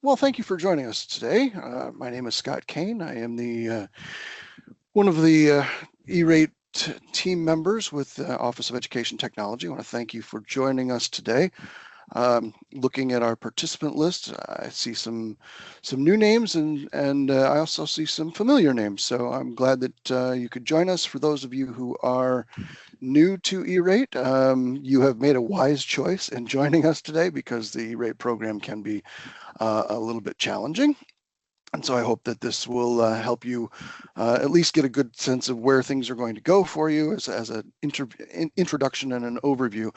Well, thank you for joining us today. My name is Scott Kane. I am one of the E-Rate team members with the Office of Education Technology. I want to thank you for joining us today. Looking at our participant list, I see some new names and I also see some familiar names. So I'm glad that you could join us. For those of you who are new to E-Rate, you have made a wise choice in joining us today because the E-Rate program can be a little bit challenging. And so I hope that this will help you at least get a good sense of where things are going to go for you as an introduction and an overview.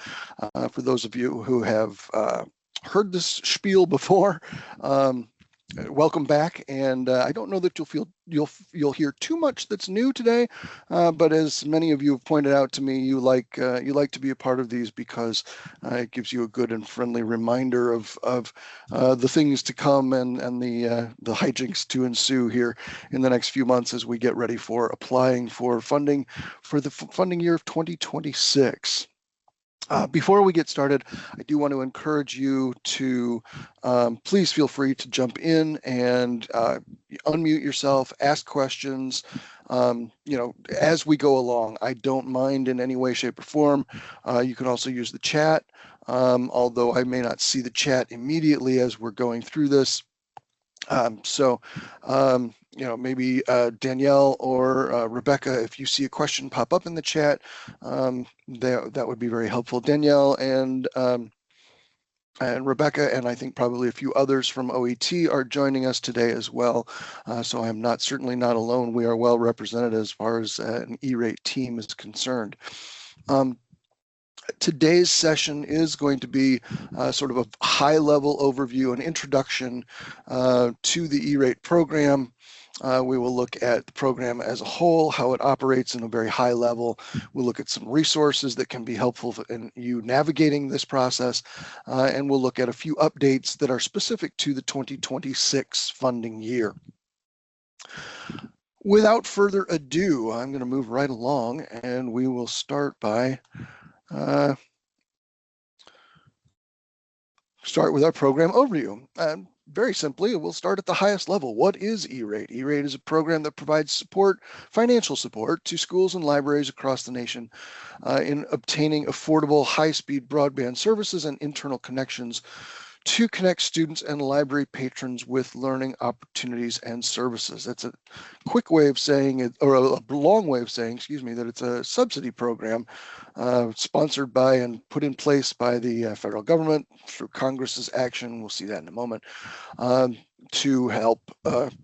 For those of you who have heard this spiel before, welcome back. And I don't know that you'll hear too much that's new today, but as many of you have pointed out to me, you like to be a part of these because it gives you a good and friendly reminder of the things to come and the hijinks to ensue here in the next few months as we get ready for applying for funding for the funding year of 2026. Before we get started, I do want to encourage you to please feel free to jump in and unmute yourself, ask questions, as we go along. I don't mind in any way, shape, or form. You can also use the chat, although I may not see the chat immediately as we're going through this. Maybe Danielle or Rebecca, if you see a question pop up in the chat, that would be very helpful. Danielle and Rebecca, and I think probably a few others from OET are joining us today as well. So I'm certainly not alone. We are well represented as far as an E-Rate team is concerned. Today's session is going to be sort of a high-level overview, an introduction to the E-Rate program. We will look at the program as a whole, how it operates in a very high level. We'll look at some resources that can be helpful in you navigating this process, and we'll look at a few updates that are specific to the 2026 funding year. Without further ado, I'm going to move right along, and we will start by start with our program overview. Very simply, we'll start at the highest level. What is E-Rate? E-Rate is a program that provides support, financial support, to schools and libraries across the nation in obtaining affordable, high-speed broadband services and internal connections to connect students and library patrons with learning opportunities and services. That's a quick way of saying it, or a long way of saying, excuse me, that it's a subsidy program sponsored by and put in place by the federal government through Congress's action. We'll see that in a moment, to help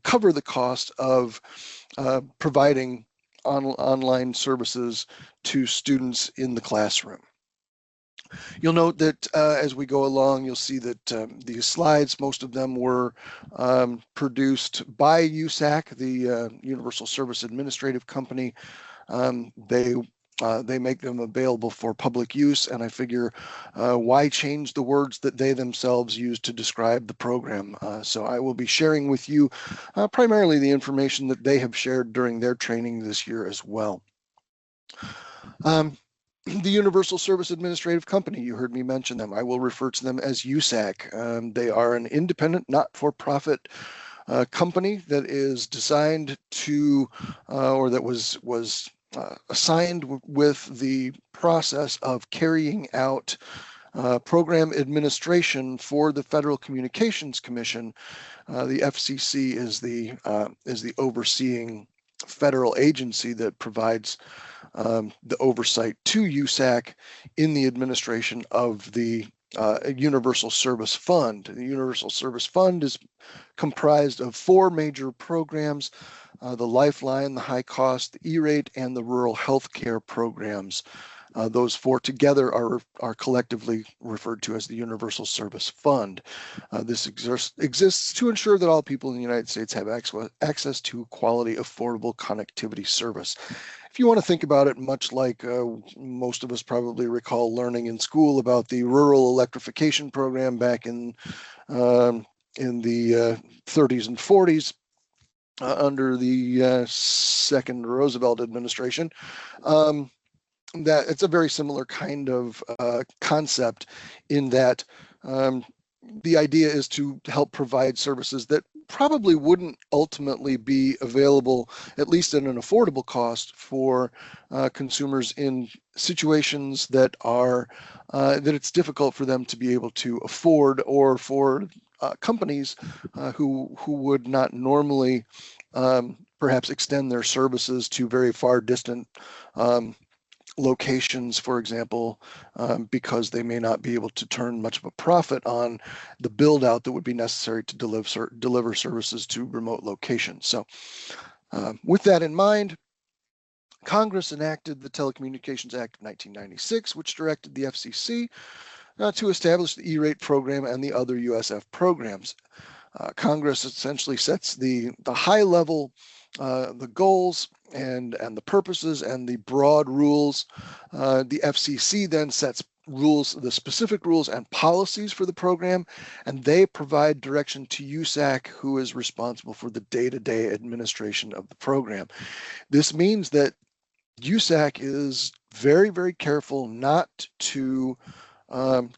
cover the cost of providing online services to students in the classroom. You'll note that as we go along, you'll see that these slides, most of them were produced by USAC, the Universal Service Administrative Company. They make them available for public use, and I figure why change the words that they themselves use to describe the program? So I will be sharing with you primarily the information that they have shared during their training this year as well. The Universal Service Administrative Company, you heard me mention them. I will refer to them as USAC. They are an independent, not-for-profit company that is designed to, or that was assigned with the process of carrying out program administration for the Federal Communications Commission. The FCC is the overseeing federal agency that provides the oversight to USAC in the administration of the Universal Service Fund. The Universal Service Fund is comprised of 4 major programs: the Lifeline, the High Cost, the E-Rate, and the Rural Health Care programs. Those 4 together are collectively referred to as the Universal Service Fund. This exists to ensure that all people in the United States have access to quality, affordable connectivity service. If you want to think about it much like most of us probably recall learning in school about the rural electrification program back in the 30s and 40s, under the second Roosevelt administration, that it's a very similar kind of concept in that the idea is to help provide services that probably wouldn't ultimately be available, at least at an affordable cost, for consumers in situations that are that it's difficult for them to be able to afford, or for companies who would not normally perhaps extend their services to very far distant locations, for example, because they may not be able to turn much of a profit on the build out that would be necessary to deliver services to remote locations. So with that in mind, Congress enacted the Telecommunications Act of 1996, which directed the FCC to establish the E-rate program and the other USF programs. Congress essentially sets the high level, the goals and the purposes and the broad rules. The FCC then sets rules, the specific rules and policies for the program, and they provide direction to USAC, who is responsible for the day-to-day administration of the program. This means that USAC is very, very careful not to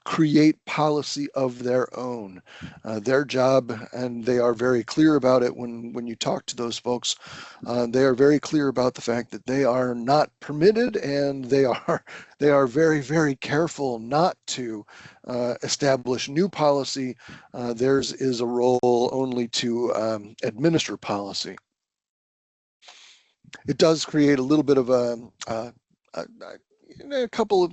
create policy of their own. Their job, and they are very clear about it when you talk to those folks, they are very clear about the fact that they are not permitted, and they are very, very careful not to establish new policy. Theirs is a role only to administer policy. It does create a little bit of a couple of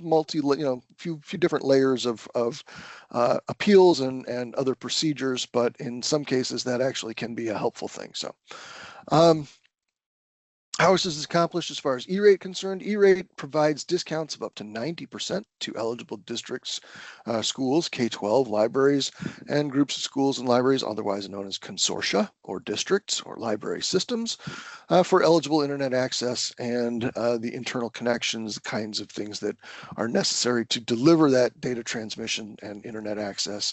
few different layers of appeals and other procedures, but in some cases that actually can be a helpful thing. So how is this accomplished as far as E-rate concerned? E-rate provides discounts of up to 90% to eligible districts, schools, K-12, libraries, and groups of schools and libraries, otherwise known as consortia or districts or library systems, for eligible internet access and the internal connections, the kinds of things that are necessary to deliver that data transmission and internet access.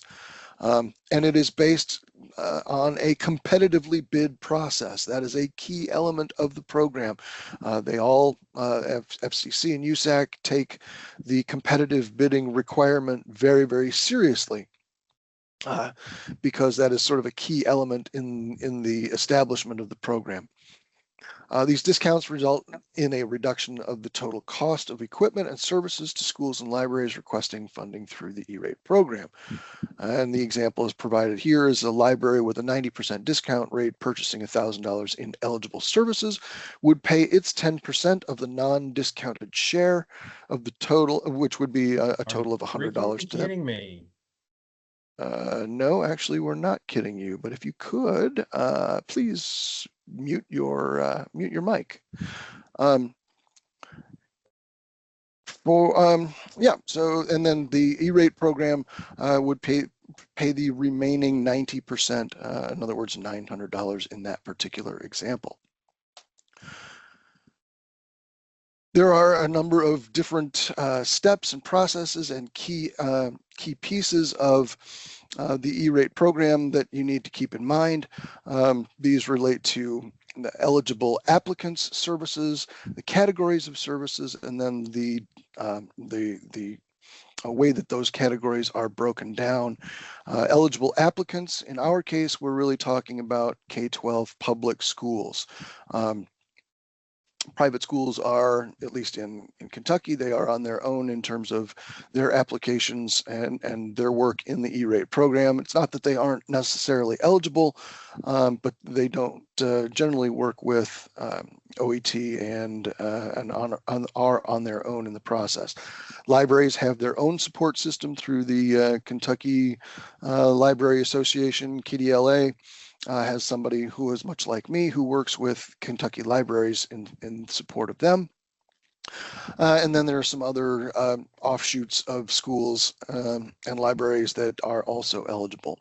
And it is based on a competitively bid process. That is a key element of the program. They all, FCC and USAC, take the competitive bidding requirement very, very seriously. Because that is sort of a key element in the establishment of the program. These discounts result in a reduction of the total cost of equipment and services to schools and libraries requesting funding through the E-rate program. And the example is provided here is a library with a 90% discount rate purchasing $1,000 in eligible services would pay its 10% of the non-discounted share of the total, which would be a total of $100 to them. Kidding me? No, actually, we're not kidding you. But if you could, please mute your mic. Yeah. So, and then the E-rate program would pay the remaining 90%. In other words, $900 in that particular example. There are a number of different steps and processes and key pieces of the E-rate program that you need to keep in mind. These relate to the eligible applicants' services, the categories of services, and then the way that those categories are broken down. Eligible applicants, in our case, we're really talking about K-12 public schools. Private schools are, at least in Kentucky, they are on their own in terms of their applications and their work in the E-rate program. It's not that they aren't necessarily eligible, but they don't generally work with OET and are on their own in the process. Libraries have their own support system through the Kentucky Library Association, KDLA. Has somebody who is much like me who works with Kentucky libraries in support of them. And then there are some other offshoots of schools and libraries that are also eligible.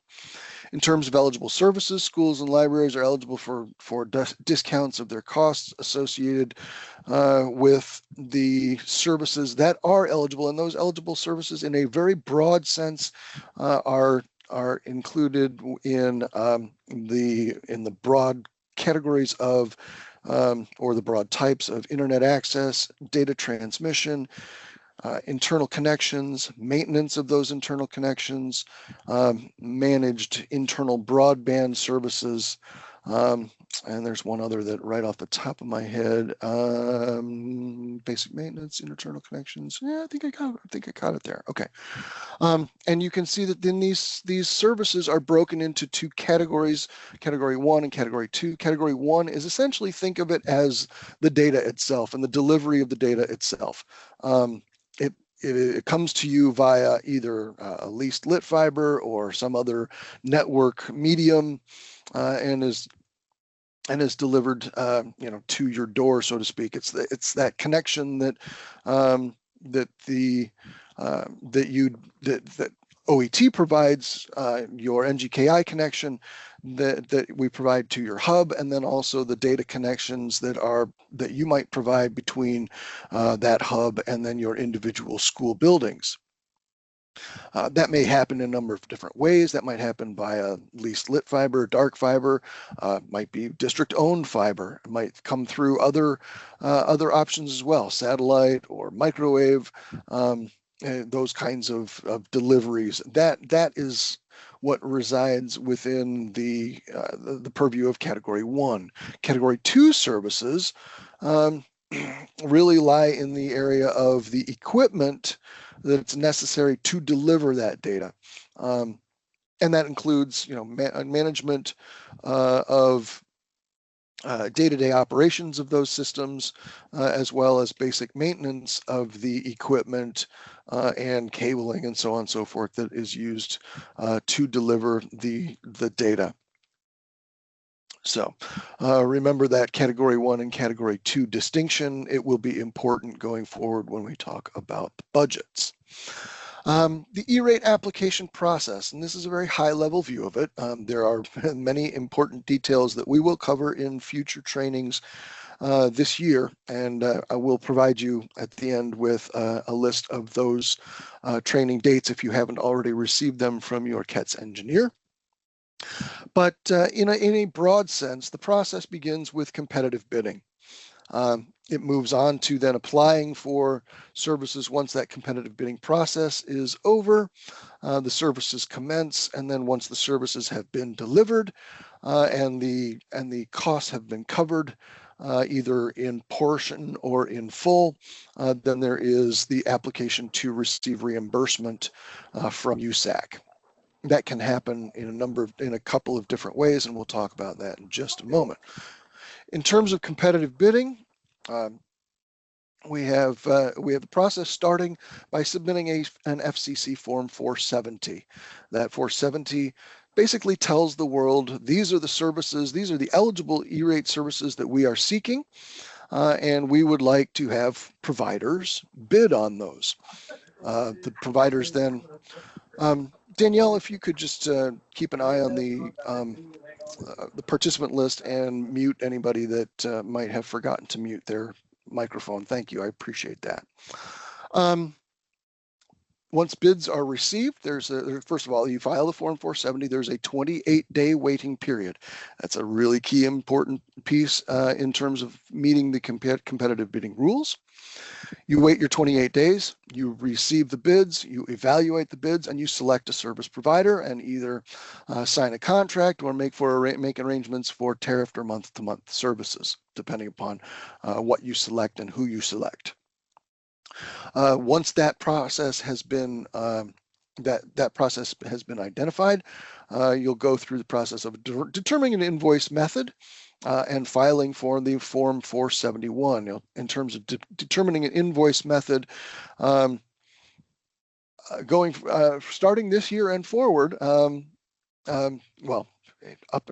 In terms of eligible services, schools and libraries are eligible for discounts of their costs associated with the services that are eligible, and those eligible services in a very broad sense are included in the broad categories of or the broad types of internet access, data transmission, internal connections, maintenance of those internal connections, managed internal broadband services, and there's one other that right off the top of my head, basic maintenance, internal connections. Yeah, I think I got it there. Okay. And you can see that then these services are broken into two categories, category 1 and category 2. Category 1 is essentially, think of it as the data itself and the delivery of the data itself. It comes to you via either a leased lit fiber or some other network medium, and is delivered, to your door, so to speak. It's that connection that that OET provides, your NGKI connection that we provide to your hub, and then also the data connections that you might provide between that hub and then your individual school buildings. That may happen in a number of different ways. That might happen via leased lit fiber, dark fiber, might be district-owned fiber. It might come through other options as well, satellite or microwave, those kinds of deliveries. That is what resides within the purview of Category 1. Category 2 services really lie in the area of the equipment that's necessary to deliver that data. And that includes, management of day-to-day operations of those systems, as well as basic maintenance of the equipment and cabling and so on and so forth that is used to deliver the data. So remember that Category 1 and Category 2 distinction. It will be important going forward when we talk about budgets. The E-rate application process, and this is a very high-level view of it. There are many important details that we will cover in future trainings this year, and I will provide you at the end with a list of those training dates if you haven't already received them from your CETS engineer. But in a broad sense, the process begins with competitive bidding. It moves on to then applying for services. Once that competitive bidding process is over, the services commence, and then once the services have been delivered and the costs have been covered, either in portion or in full, then there is the application to receive reimbursement from USAC. That can happen in a couple of different ways, and we'll talk about that in just a moment. In terms of competitive bidding, we have the process starting by submitting an FCC Form 470. That 470 basically tells the world these are the services, these are the eligible E-rate services that we are seeking, and we would like to have providers bid on those. The providers then. Danielle, if you could just keep an eye on the participant list and mute anybody that might have forgotten to mute their microphone. Thank you. I appreciate that. Once bids are received, first of all, you file the Form 470. There's a 28-day waiting period. That's a really key important piece in terms of meeting the competitive bidding rules. You wait your 28 days, you receive the bids, you evaluate the bids, and you select a service provider and either sign a contract or make arrangements for tariffed or month-to-month services, depending upon what you select and who you select. Once that process has been identified, you'll go through the process of determining an invoice method and filing for the Form 471. In terms of determining an invoice method, starting this year and forward, well, up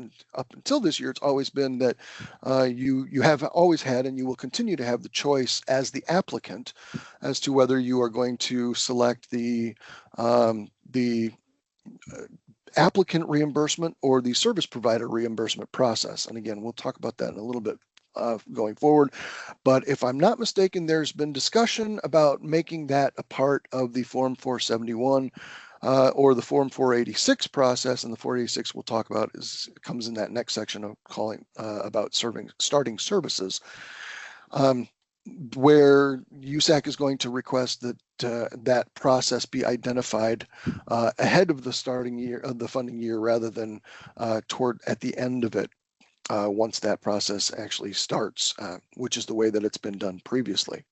until this year, it's always been that you have always had, and you will continue to have the choice as the applicant as to whether you are going to select the applicant reimbursement or the service provider reimbursement process. And again, we'll talk about that in a little bit going forward. But if I'm not mistaken, there's been discussion about making that a part of the Form 471 or the Form 486 process. And the 486 we'll talk about comes in that next section of calling about starting services. where USAC is going to request that that process be identified ahead of the starting year of the funding year rather than toward at the end of it once that process actually starts, which is the way that it's been done previously.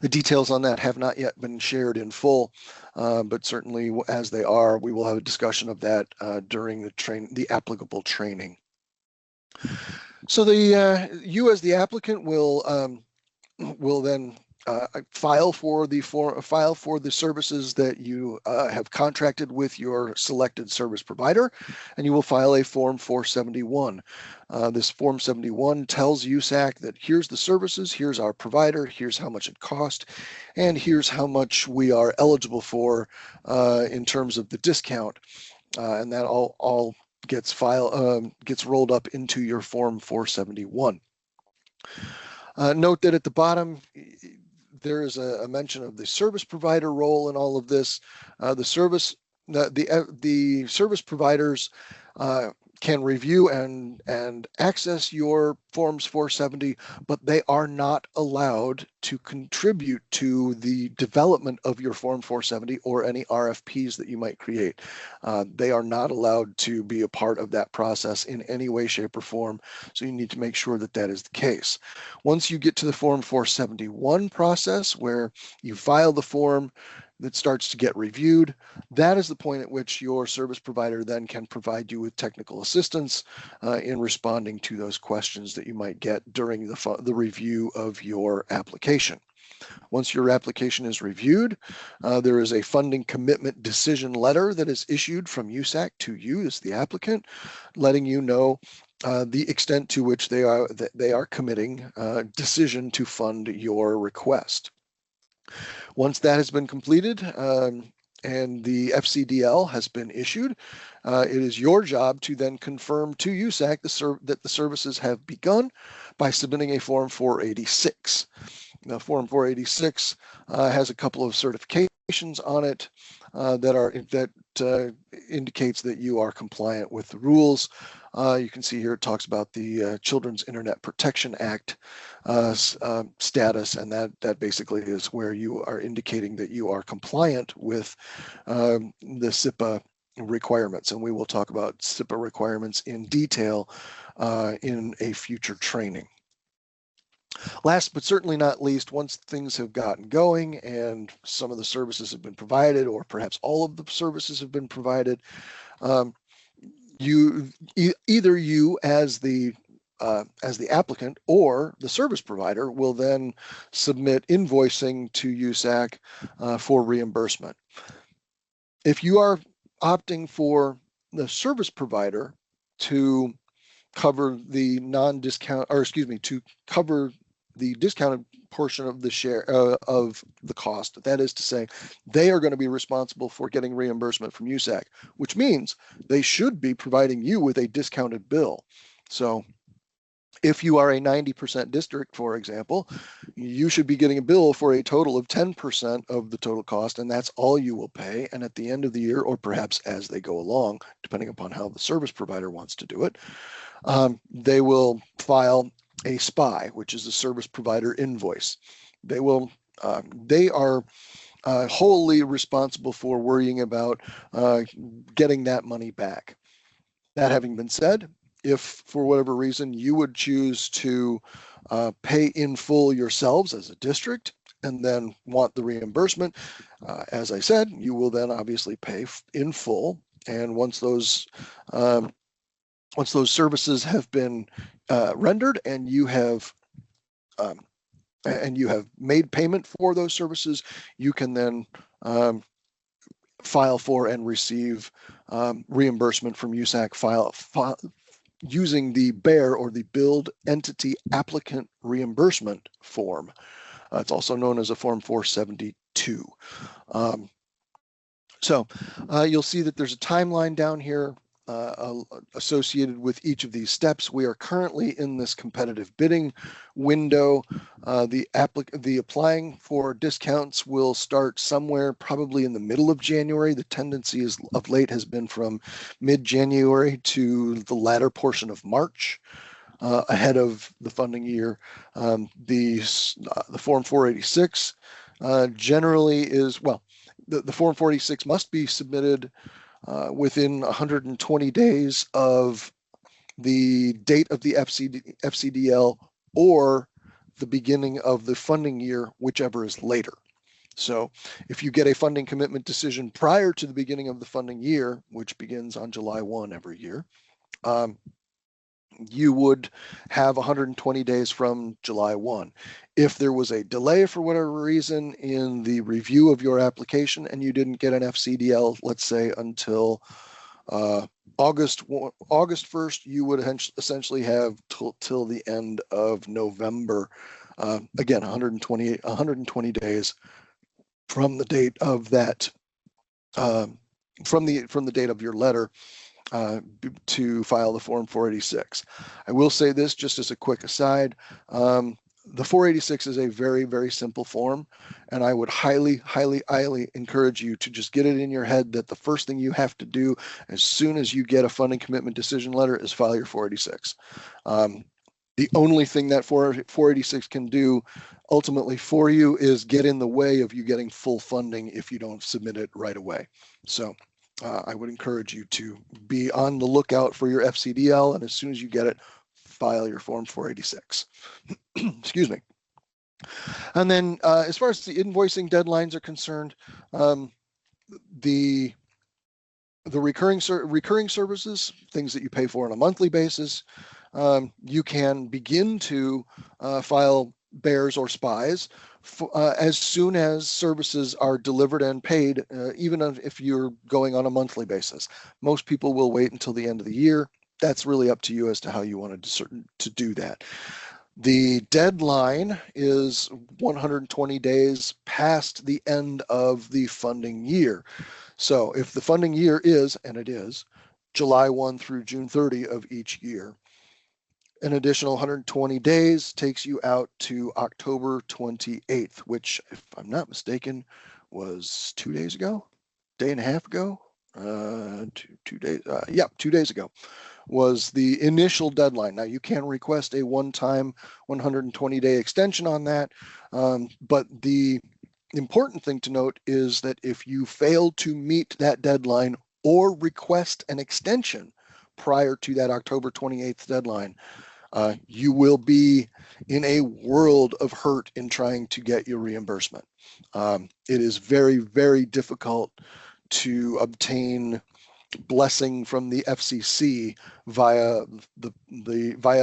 The details on that have not yet been shared in full, but certainly as they are, we will have a discussion of that during the applicable training. So you as the applicant will then file for the services that you have contracted with your selected service provider, and you will file a Form 471. This Form 71 tells USAC that here's the services, here's our provider, here's how much it cost, and here's how much we are eligible for in terms of the discount, and that all gets rolled up into your Form 471. Note that at the bottom, there is a mention of the service provider role in all of this. The service providers can review and access your Forms 470, but they are not allowed to contribute to the development of your Form 470 or any RFPs that you might create. They are not allowed to be a part of that process in any way, shape, or form, so you need to make sure that that is the case. Once you get to the Form 471 process, where you file the form, that starts to get reviewed, that is the point at which your service provider then can provide you with technical assistance in responding to those questions that you might get during the review of your application. Once your application is reviewed, there is a funding commitment decision letter that is issued from USAC to you as the applicant, letting you know the extent to which they are committing decision to fund your request. Once that has been completed and the FCDL has been issued, it is your job to then confirm to USAC that the services have begun by submitting a Form 486. Now, Form 486 has a couple of certifications on it that indicates that you are compliant with the rules. You can see here it talks about the Children's Internet Protection Act status, and that basically is where you are indicating that you are compliant with the SIPA requirements, and we will talk about SIPA requirements in detail in a future training. Last but certainly not least, once things have gotten going and some of the services have been provided, or perhaps all of the services have been provided, either you as the applicant or the service provider will then submit invoicing to USAC for reimbursement. If you are opting for the service provider to cover the to cover the discounted portion of the share of the cost, that is to say, they are going to be responsible for getting reimbursement from USAC, which means they should be providing you with a discounted bill. So if you are a 90% district, for example, you should be getting a bill for a total of 10% of the total cost, and that's all you will pay. And at the end of the year, or perhaps as they go along, depending upon how the service provider wants to do it, they will file a SPI, which is a service provider invoice. They are wholly responsible for worrying about getting that money back. That having been said, if for whatever reason you would choose to pay in full yourselves as a district and then want the reimbursement, as I said, you will then obviously pay in full. And once those services have been rendered and you have made payment for those services, you can then file for and receive reimbursement from USAC using the BEAR, or the Billed Entity Applicant Reimbursement Form. It's also known as a Form 472. So you'll see that there's a timeline down here associated with each of these steps. We are currently in this competitive bidding window. The applying for discounts will start somewhere probably in the middle of January. The tendency of late has been from mid-January to the latter portion of March. ahead of the funding year. The Form 486 generally is, well, the Form 486 must be submitted within 120 days of the date of the FCDL or the beginning of the funding year, whichever is later. So if you get a funding commitment decision prior to the beginning of the funding year, which begins on July 1 every year, you would have 120 days from July 1. If there was a delay for whatever reason in the review of your application and you didn't get an FCDL, let's say until August 1st, you would essentially have till the end of November. Again, 120 days from the date of that, from the date of your letter to file the Form 486. I will say this just as a quick aside. The 486 is a very, very simple form, and I would highly, highly, highly encourage you to just get it in your head that the first thing you have to do as soon as you get a funding commitment decision letter is file your 486. The only thing that 486 can do ultimately for you is get in the way of you getting full funding if you don't submit it right away. So I would encourage you to be on the lookout for your FCDL, and as soon as you get it, file your Form 486. Excuse me. And then as far as the invoicing deadlines are concerned, the recurring services, things that you pay for on a monthly basis, you can begin to file bears or spies as soon as services are delivered and paid, even if you're going on a monthly basis. Most people will wait until the end of the year. That's really up to you as to how you want to do that. The deadline is 120 days past the end of the funding year. So if the funding year is, and it is, July 1 through June 30 of each year, an additional 120 days takes you out to October 28th, which, if I'm not mistaken, was 2 days ago, day and a half ago, 2 days, yeah, 2 days ago was the initial deadline. Now you can request a one-time 120-day extension on that, but the important thing to note is that if you fail to meet that deadline or request an extension prior to that October 28th deadline, you will be in a world of hurt in trying to get your reimbursement. It is very, very difficult to obtain blessing from the FCC via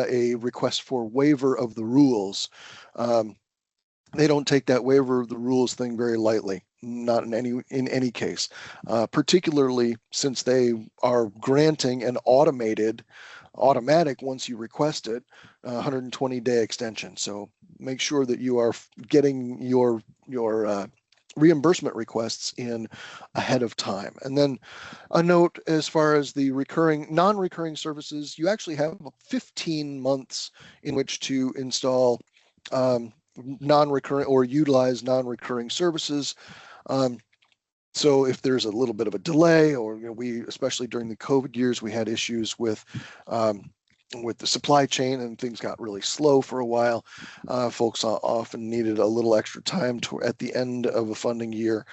a request for waiver of the rules. They don't take that waiver of the rules thing very lightly, not in any case, particularly since they are granting an automatic once you request it 120-day extension. So make sure that you are getting your reimbursement requests in ahead of time. And then a note as far as the non-recurring services, you actually have 15 months in which to install non-recurring or utilize non-recurring services. So if there's a little bit of a delay, or we, especially during the COVID years, we had issues with the supply chain and things got really slow for a while. Folks often needed a little extra time at the end of a funding year.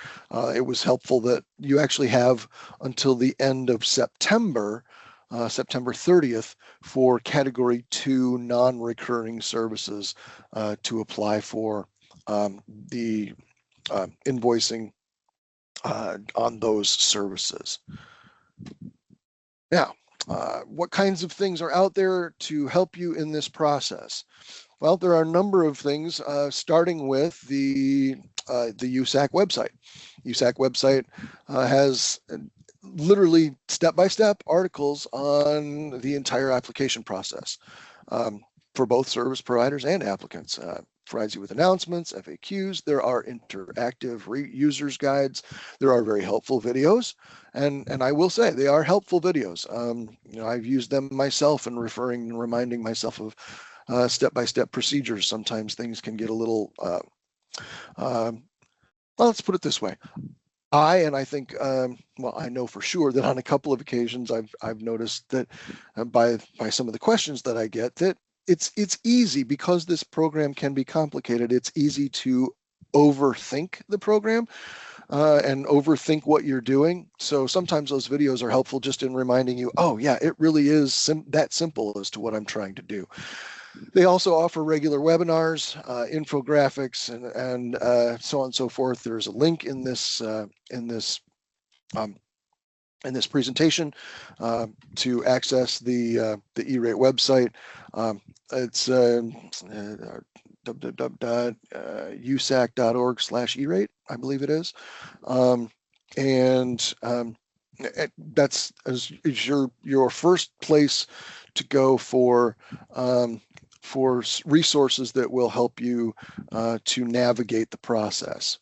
It was helpful that you actually have until the end of September 30th for Category 2 non-recurring services to apply for the invoicing on those services. Now, what kinds of things are out there to help you in this process? Well, there are a number of things, starting with the USAC website. USAC website has literally step-by-step articles on the entire application process for both service providers and applicants. Provides you with announcements, FAQs. There are interactive users guides. There are very helpful videos, and I will say they are helpful videos. I've used them myself in referring and reminding myself of step-by-step procedures. Sometimes things can get a little. Well, let's put it this way. I think, well, I know for sure that on a couple of occasions I've noticed that by some of the questions that I get that it's easy because this program can be complicated. It's easy to overthink the program and overthink what you're doing. So sometimes those videos are helpful just in reminding you, oh yeah, it really is that simple as to what I'm trying to do. They also offer regular webinars, infographics, and so on and so forth. There's a link in this presentation to access the E-Rate website. It's www.usac.org/E-Rate, I believe it is. That's is your first place to go for resources that will help you to navigate the process.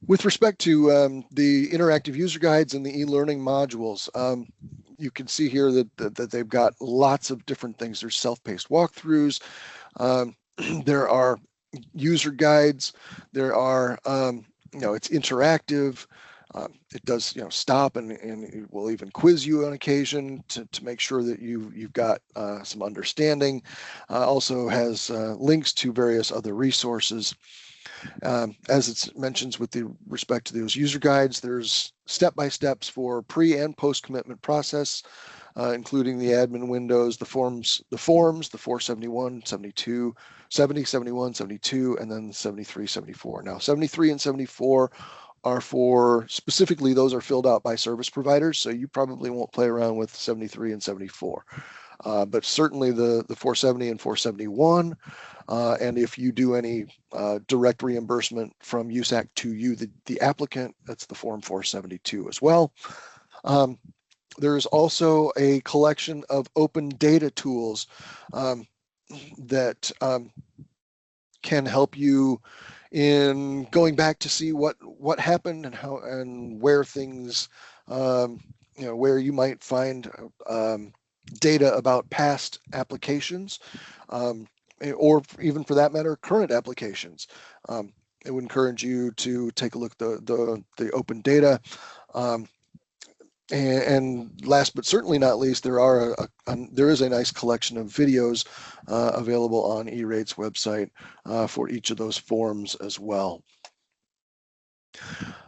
With respect to the interactive user guides and the e-learning modules, you can see here that they've got lots of different things. There's self-paced walkthroughs. There are user guides. There are, it's interactive. It does, stop and it will even quiz you on occasion to make sure that you've got some understanding. Also has links to various other resources. As it mentions with respect to those user guides, there's step-by-steps for pre and post-commitment process, including the admin windows, the forms, the 471, 72, 70, 71, 72, and then 73, 74. Now, 73 and 74 are for, specifically, those are filled out by service providers, so you probably won't play around with 73 and 74. But certainly the 470 and 471, and if you do any direct reimbursement from USAC to you, the applicant, that's the form 472 as well. There is also a collection of open data tools that can help you in going back to see what happened and how and where things, where you might find data about past applications, or even for that matter, current applications. It would encourage you to take a look at the open data. And last but certainly not least, there is a nice collection of videos available on E-Rate's website for each of those forms as well.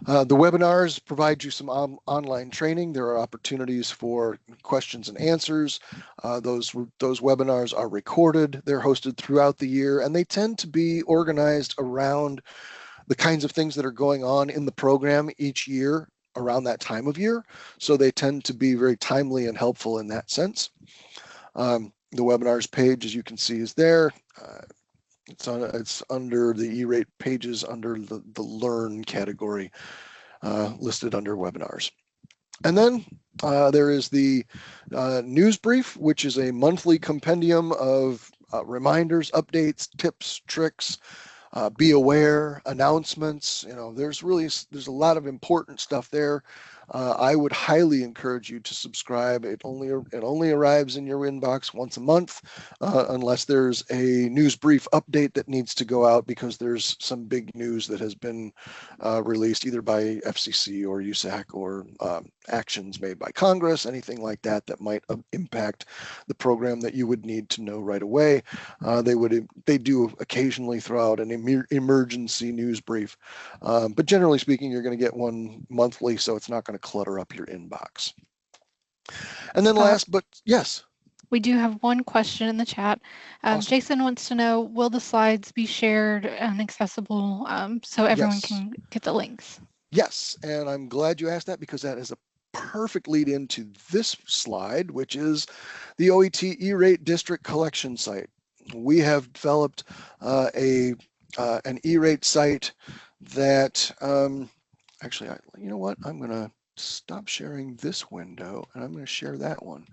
The webinars provide you some online training. There are opportunities for questions and answers. Those webinars are recorded. They're hosted throughout the year, and they tend to be organized around the kinds of things that are going on in the program each year around that time of year. So they tend to be very timely and helpful in that sense. The webinars page, as you can see, is there. It's under the E-Rate pages under the Learn category, listed under webinars. And then there is the news brief, which is a monthly compendium of reminders, updates, tips, tricks, be aware, announcements. There's a lot of important stuff there. I would highly encourage you to subscribe. It only arrives in your inbox once a month, unless there's a news brief update that needs to go out because there's some big news that has been released either by FCC or USAC or actions made by Congress, anything like that might impact the program that you would need to know right away. They do occasionally throw out an emergency news brief, but generally speaking, you're going to get one monthly, so it's not going to clutter up your inbox. And then last, but yes. We do have one question in the chat. Awesome. Jason wants to know, will the slides be shared and accessible so everyone can get the links? Yes, and I'm glad you asked that because that is a perfect lead into this slide, which is the OET E-Rate District Collection site. We have developed an E-Rate site that, actually, you know what? I'm going to stop sharing this window and I'm going to share that one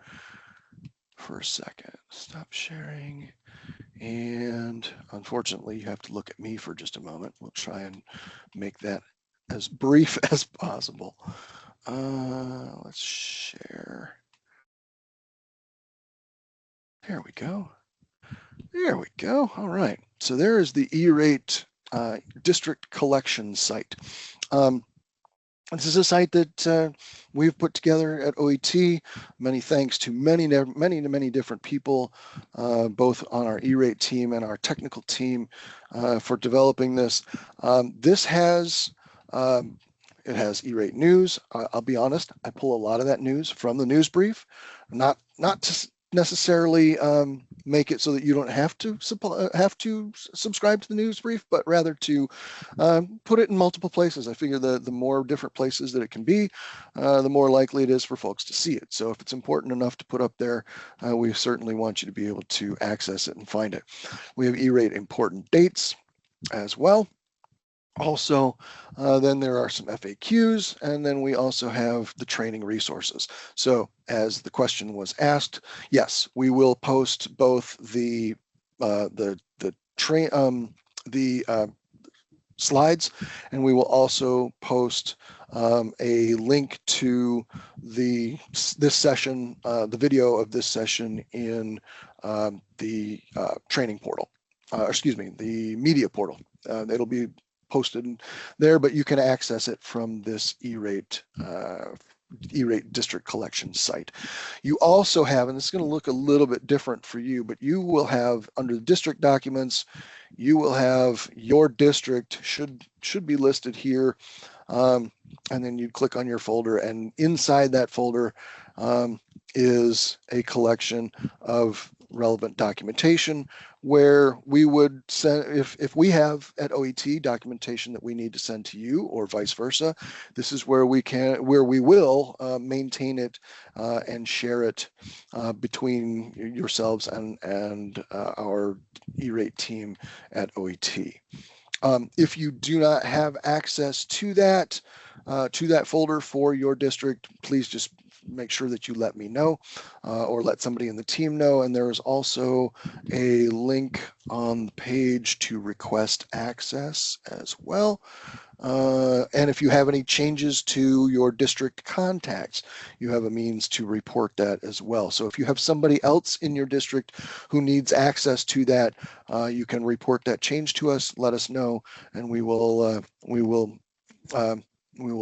for a second. Stop sharing. And unfortunately, you have to look at me for just a moment. We'll try and make that as brief as possible. Let's share. There we go. There we go. All right. So there is the E-Rate District Collection site. This is a site that we've put together at OET. Many thanks to many different people, both on our E-rate team and our technical team, for developing this. This has it has E-rate news. I'll be honest, I pull a lot of that news from the news brief, not to necessarily make it so that you don't have to subscribe to the news brief, but rather to put it in multiple places. I figure the more different places that it can be, the more likely it is for folks to see it. So if it's important enough to put up there, we certainly want you to be able to access it and find it. We have E-rate important dates as well. Also, then there are some FAQs, and then we also have the training resources. So as the question was asked, yes, we will post both the slides, and we will also post a link to this session, the video of this session in the training portal, excuse me, the media portal. It'll be posted there, but you can access it from this E-rate district collection site. You also have, and this is going to look a little bit different for you, but you will have under the district documents, you will have your district should be listed here, and then you click on your folder, and inside that folder is a collection of relevant documentation where we would send, if we have at OET documentation that we need to send to you or vice versa, this is where we will maintain it and share it between yourselves and our E-rate team at OET. If you do not have access to that folder for your district, please just make sure that you let me know or let somebody in the team know. And there is also a link on the page to request access as well. And if you have any changes to your district contacts, you have a means to report that as well. So if you have somebody else in your district who needs access to that, you can report that change to us, let us know, and we will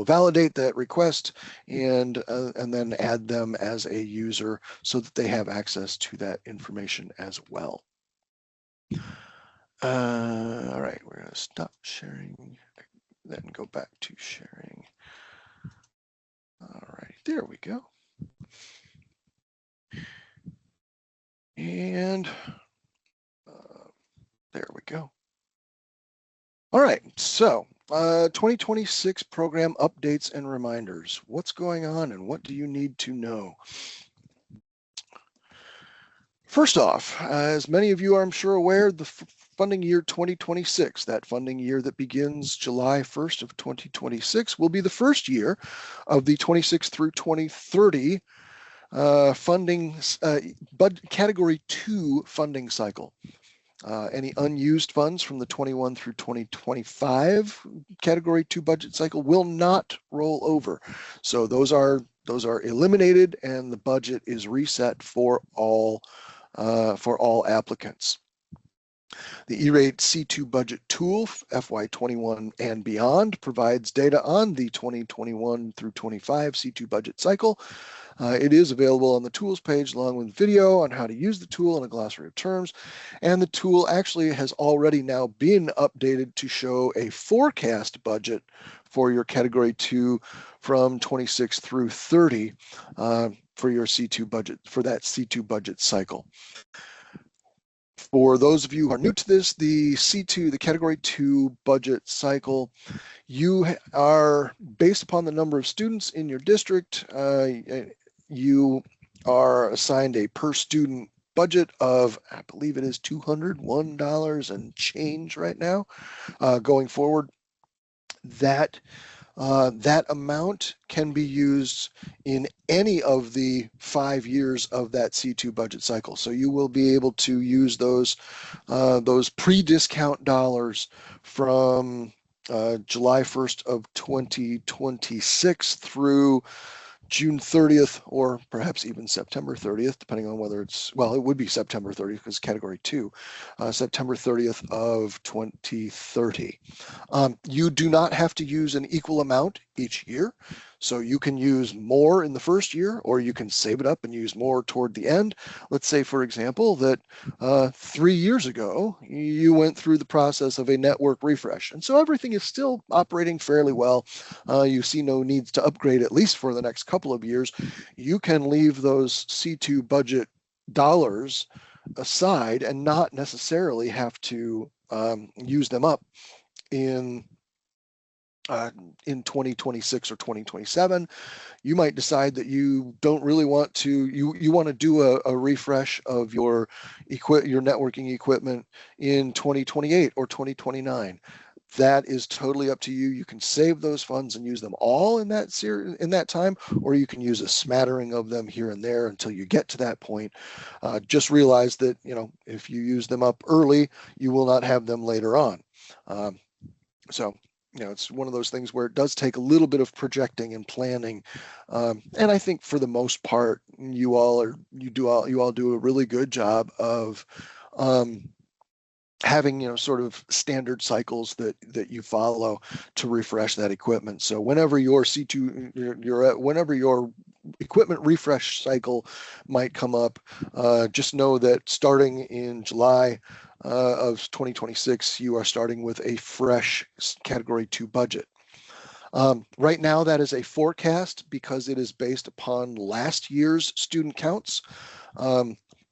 validate that request and then add them as a user so that they have access to that information as well. All right, we're going to stop sharing, then go back to sharing. All right, there we go. And there we go. All right, so 2026 program updates and reminders. What's going on and what do you need to know? First off, as many of you are, I'm sure, aware, the funding year 2026, that funding year that begins July 1st of 2026, will be the first year of the 26 through 2030 funding category 2 funding cycle. Any unused funds from the 21 through 2025 category 2 budget cycle will not roll over. So those are eliminated, and the budget is reset for all applicants. The E-rate C2 budget tool, FY21 and beyond, provides data on the 2021 through 25 C2 budget cycle. It is available on the tools page along with video on how to use the tool and a glossary of terms. And the tool actually has already now been updated to show a forecast budget for your category 2 from 26 through 30 for your C2 budget, for that C2 budget cycle. For those of you who are new to this, the C2, the category 2 budget cycle, you are based upon the number of students in your district, you are assigned a per student budget of, I believe it is $201 and change right now. Going forward, that amount can be used in any of the 5 years of that C2 budget cycle. So you will be able to use those pre-discount dollars from July 1st of 2026 through June 30th or perhaps even September 30th, depending on whether it's, well, it would be September 30th because category 2, September 30th of 2030. You do not have to use an equal amount each year. So you can use more in the first year, or you can save it up and use more toward the end. Let's say, for example, that 3 years ago, you went through the process of a network refresh. And so everything is still operating fairly well. You see no needs to upgrade, at least for the next couple of years. You can leave those C2 budget dollars aside and not necessarily have to use them up in 2026 or 2027. You might decide that you don't really want to, you want to do a refresh of your networking equipment in 2028 or 2029. That is totally up to you. You can save those funds and use them all in that time, or you can use a smattering of them here and there until you get to that point. Just realize that, if you use them up early, you will not have them later on. So it's one of those things where it does take a little bit of projecting and planning. And I think for the most part, you all do a really good job of having, sort of standard cycles that you follow to refresh that equipment. So whenever your whenever your equipment refresh cycle might come up, just know that starting in July of 2026, you are starting with a fresh category 2 budget. Right now, that is a forecast because it is based upon last year's student counts.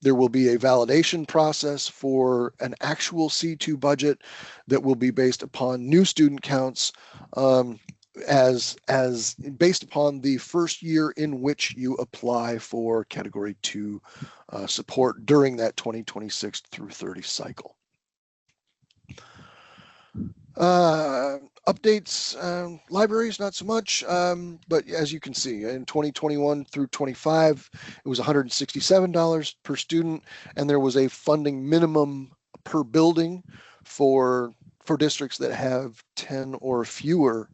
There will be a validation process for an actual C2 budget that will be based upon new student counts, as based upon the first year in which you apply for category 2 support during that 2026 through 30 cycle. Updates, libraries, not so much, but as you can see, in 2021 through 25, it was $167 per student, and there was a funding minimum per building for districts that have 10 or fewer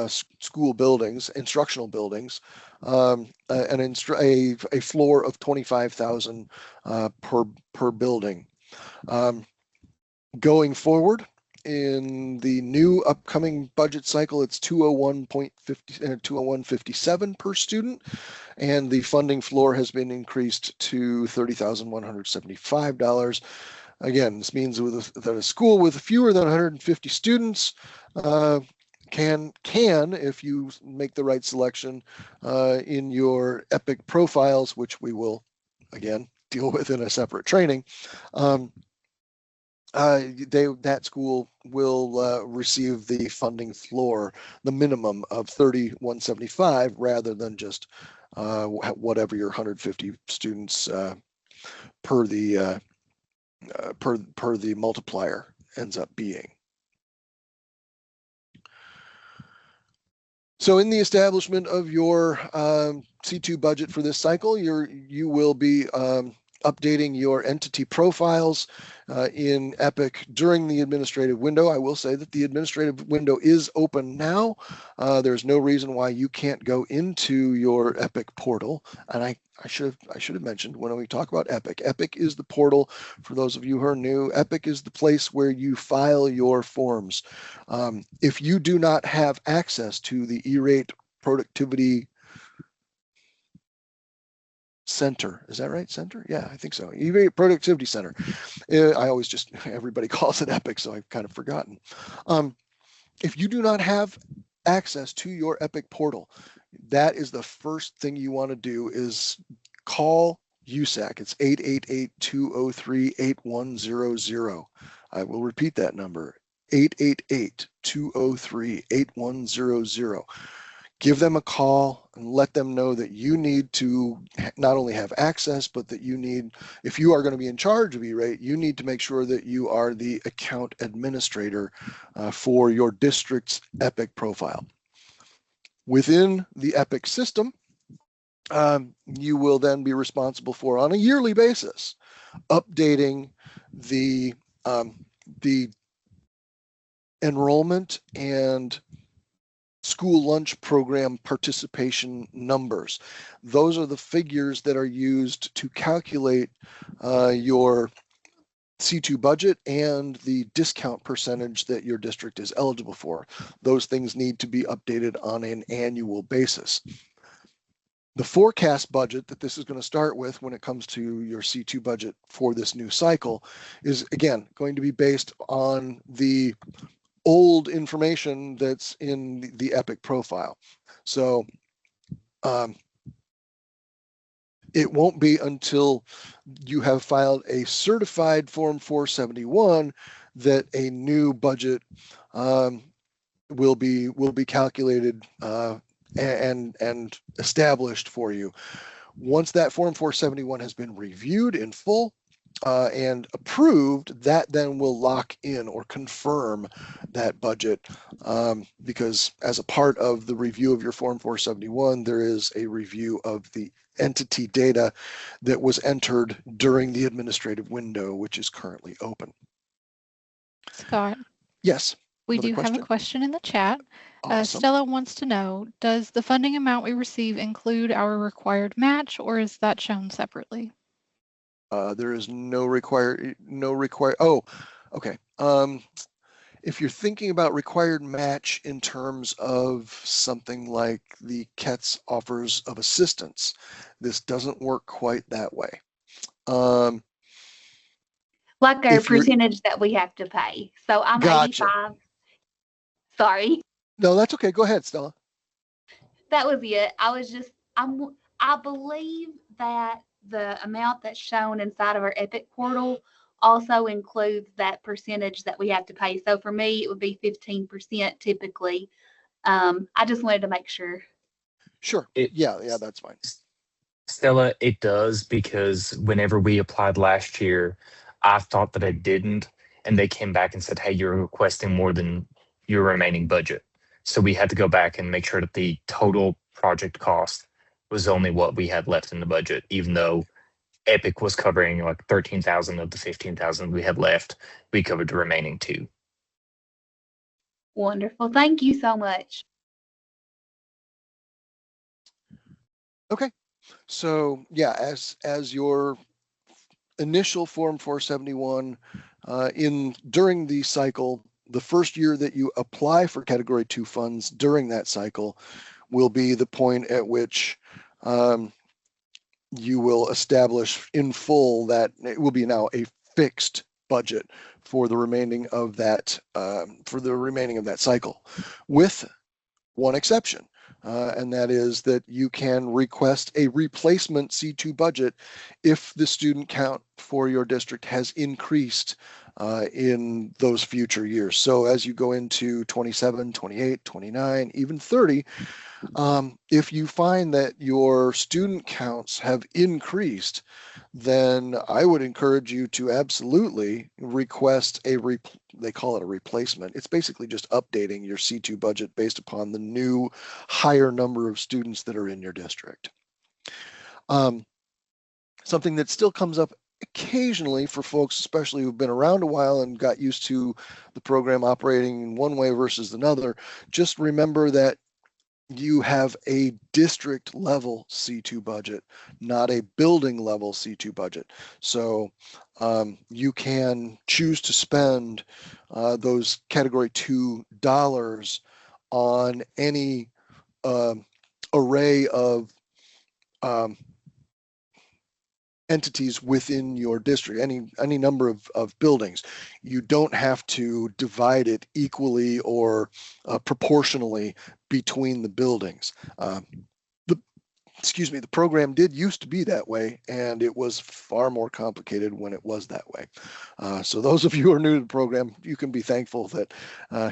school buildings, instructional buildings, a floor of $25,000 per building. Going forward, in the new upcoming budget cycle, it's $201.57 per student, and the funding floor has been increased to $30,175. Again, this means that a school with fewer than 150 students can, if you make the right selection in your EPIC profiles, which we will, again, deal with in a separate training, that school will receive the funding floor, the minimum of $30,175, rather than just whatever your 150 students per the multiplier ends up being. So in the establishment of your C2 budget for this cycle, you will be updating your entity profiles in EPIC during the administrative window. I will say that the administrative window is open now. There's no reason why you can't go into your EPIC portal. And I should have mentioned when we talk about EPIC. EPIC is the portal for those of you who are new. EPIC is the place where you file your forms. If you do not have access to the E-Rate Productivity Center, is that right? Center? Yeah, I think so. E-Rate Productivity Center. Everybody calls it EPIC, so I've kind of forgotten. If you do not have access to your EPIC portal, that is the first thing you want to do is call USAC. It's 888-203-8100. I will repeat that number, 888-203-8100. Give them a call and let them know that you need to not only have access, but that if you are going to be in charge of E-Rate, you need to make sure that you are the account administrator for your district's EPIC profile. Within the EPIC system, you will then be responsible for, on a yearly basis, updating the enrollment and school lunch program participation numbers. Those are the figures that are used to calculate your C2 budget and the discount percentage that your district is eligible for. Those things need to be updated on an annual basis. The forecast budget that this is going to start with when it comes to your C2 budget for this new cycle is, again, going to be based on the old information that's in the EPIC profile. So it won't be until you have filed a certified Form 471 that a new budget will be calculated and established for you. Once that Form 471 has been reviewed in full and approved, that then will lock in or confirm that budget, because as a part of the review of your Form 471, there is a review of the entity data that was entered during the administrative window, which is currently open. Scott? Yes. We do have a question in the chat. Awesome. Stella wants to know, does the funding amount we receive include our required match, or is that shown separately? There is no required, oh, okay. If you're thinking about required match in terms of something like the KETS offers of assistance, this doesn't work quite that way. Like our percentage that we have to pay. So I'm gotcha. 85. Sorry. No, that's okay. Go ahead, Stella. That was it. I believe that the amount that's shown inside of our EPIC portal also includes that percentage that we have to pay. So for me, it would be 15% typically. I just wanted to make sure. Sure. Yeah, that's fine. Stella, it does, because whenever we applied last year, I thought that it didn't, and they came back and said, hey, you're requesting more than your remaining budget. So we had to go back and make sure that the total project cost was only what we had left in the budget, even though EPIC was covering like 13,000 of the 15,000 we had left. We covered the remaining 2. Wonderful. Thank you so much. Okay. So yeah, as your initial Form 471 during the cycle, the first year that you apply for Category 2 funds during that cycle will be the point at which you will establish in full that it will be now a fixed budget for the remaining of that cycle, with one exception. And that is that you can request a replacement C2 budget if the student count for your district has increased in those future years. So as you go into 27, 28, 29, even 30, if you find that your student counts have increased, then I would encourage you to absolutely request they call it a replacement. It's basically just updating your C2 budget based upon the new higher number of students that are in your district. Something that still comes up occasionally for folks, especially who've been around a while and got used to the program operating in one way versus another, just remember that you have a district level C2 budget, not a building level C2 budget. So you can choose to spend those Category 2 dollars on any array of entities within your district, any number of buildings. You don't have to divide it equally or proportionally between the buildings. The program did used to be that way, and it was far more complicated when it was that way. So those of you who are new to the program, you can be thankful that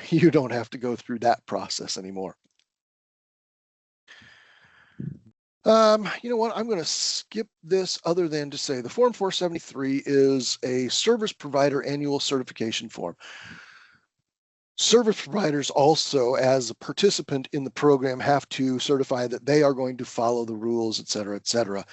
you don't have to go through that process anymore. You know what, I'm going to skip this other than to say the Form 473 is a service provider annual certification form. Service providers also, as a participant in the program, have to certify that they are going to follow the rules, et cetera, et cetera.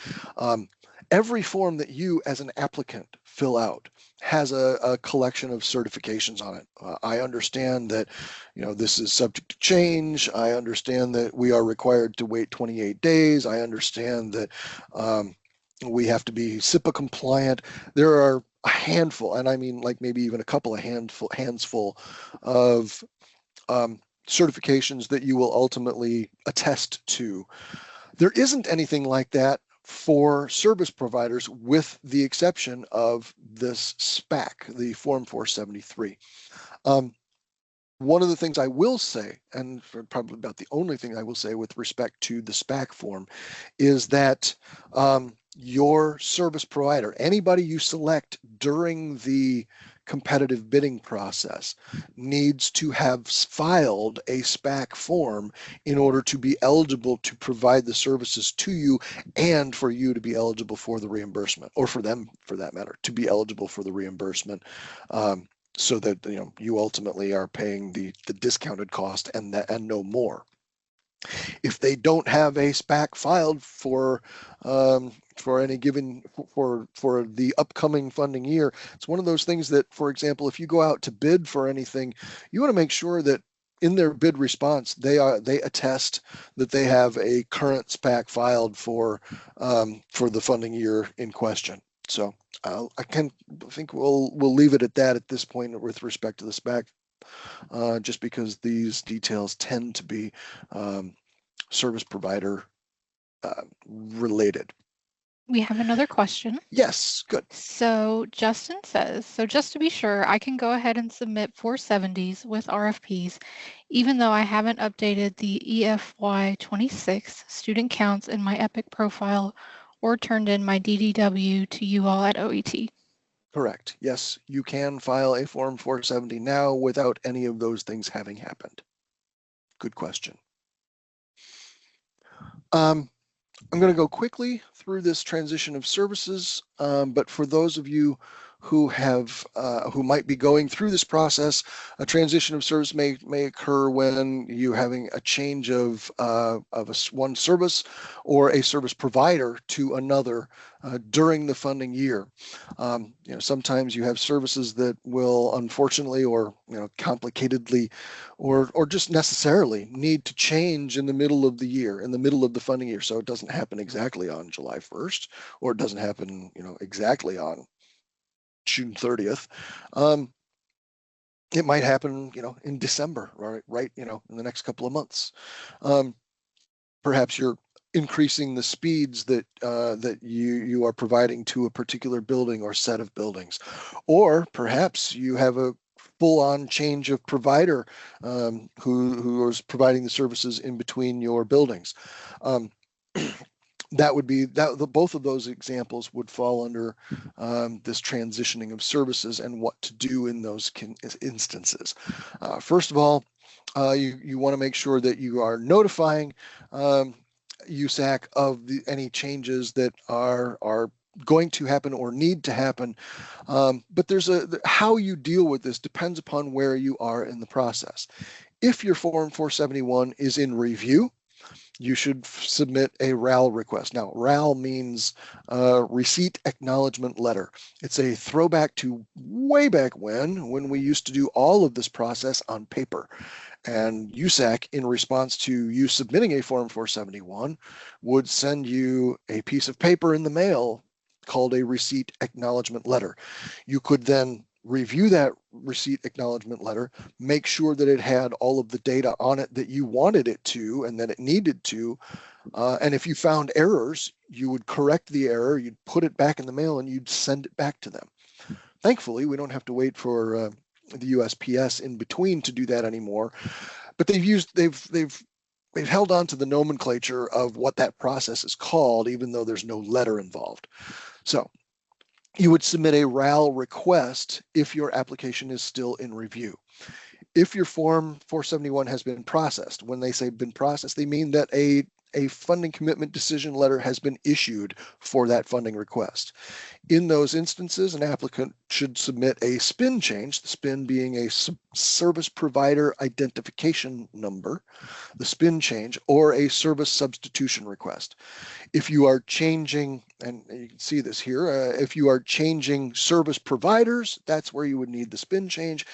every form that you as an applicant fill out has a collection of certifications on it. I understand that, this is subject to change. I understand that we are required to wait 28 days. I understand that we have to be SIPA compliant. There are a handful, and I mean like maybe even a couple of hands full of certifications that you will ultimately attest to. There isn't anything like that for service providers, with the exception of this SPAC, the Form 473. One of the things I will say, and probably about the only thing I will say with respect to the SPAC form, is that your service provider, anybody you select during the competitive bidding process, needs to have filed a SPAC form in order to be eligible to provide the services to you, and for you to be eligible for the reimbursement, or for them, for that matter, to be eligible for the reimbursement, so that you ultimately are paying the discounted cost and no more. If they don't have a SPAC filed for any given for the upcoming funding year, it's one of those things that, for example, if you go out to bid for anything, you want to make sure that in their bid response they attest that they have a current SPAC filed for the funding year in question. So I think we'll leave it at that at this point with respect to the SPAC, just because these details tend to be service provider related. We have another question. Yes, good. So Justin says, so just to be sure, I can go ahead and submit 470s with RFPs, even though I haven't updated the EFY 26 student counts in my EPIC profile or turned in my DDW to you all at OET. Correct. Yes, you can file a Form 470 now without any of those things having happened. Good question. I'm going to go quickly through this transition of services, but for those of you who might be going through this process, a transition of service may occur when you're having a change of one service or a service provider to another during the funding year. Sometimes you have services that will unfortunately, or complicatedly, or just necessarily need to change in the middle of the year, in the middle of the funding year. So it doesn't happen exactly on July 1st, or it doesn't happen exactly on June 30th. It might happen, in December, right, in the next couple of months. Perhaps you're increasing the speeds that you are providing to a particular building or set of buildings, or perhaps you have a full-on change of provider who is providing the services in between your buildings. That would be both of those examples would fall under this transitioning of services and what to do in those instances. First of all, you want to make sure that you are notifying USAC of any changes that are going to happen or need to happen. But how you deal with this depends upon where you are in the process. If your Form 471 is in review, you should submit a RAL request. Now, RAL means Receipt Acknowledgement Letter. It's a throwback to way back when we used to do all of this process on paper. And USAC, in response to you submitting a Form 471, would send you a piece of paper in the mail called a Receipt Acknowledgement Letter. You could then review that receipt acknowledgement letter, make sure that it had all of the data on it that you wanted it to and that it needed to. And if you found errors, you would correct the error, you'd put it back in the mail, and you'd send it back to them. Thankfully, we don't have to wait for the USPS in between to do that anymore. But they've held on to the nomenclature of what that process is called, even though there's no letter involved. So you would submit a RAL request if your application is still in review. If your Form 471 has been processed, when they say been processed, they mean that a funding commitment decision letter has been issued for that funding request. In those instances, an applicant should submit a SPIN change, the SPIN being a service provider identification number, the SPIN change, or a service substitution request. If you are changing, and you can see this here, if you are changing service providers, that's where you would need the SPIN change.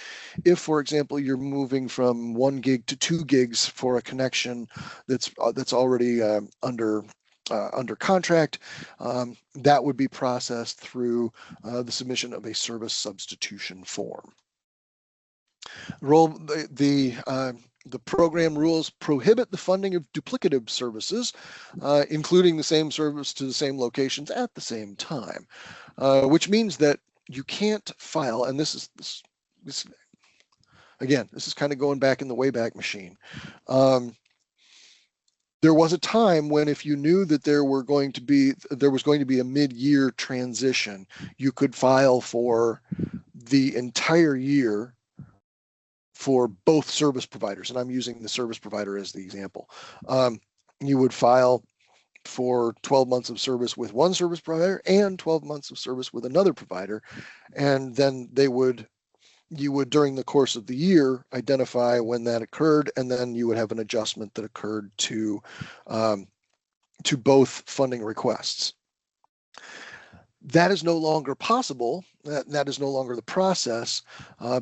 If, for example, you're moving from 1 gig to 2 gigs for a connection that's already under contract, that would be processed through the submission of a service substitution form. The program rules prohibit the funding of duplicative services, including the same service to the same locations at the same time, which means that you can't file, and this is kind of going back in the Wayback Machine. There was a time when if you knew that there was going to be a mid-year transition, you could file for the entire year for both service providers. And I'm using the service provider as the example. You would file for 12 months of service with one service provider and 12 months of service with another provider. And then you would, during the course of the year, identify when that occurred, and then you would have an adjustment that occurred to both funding requests. That is no longer possible. That is no longer the process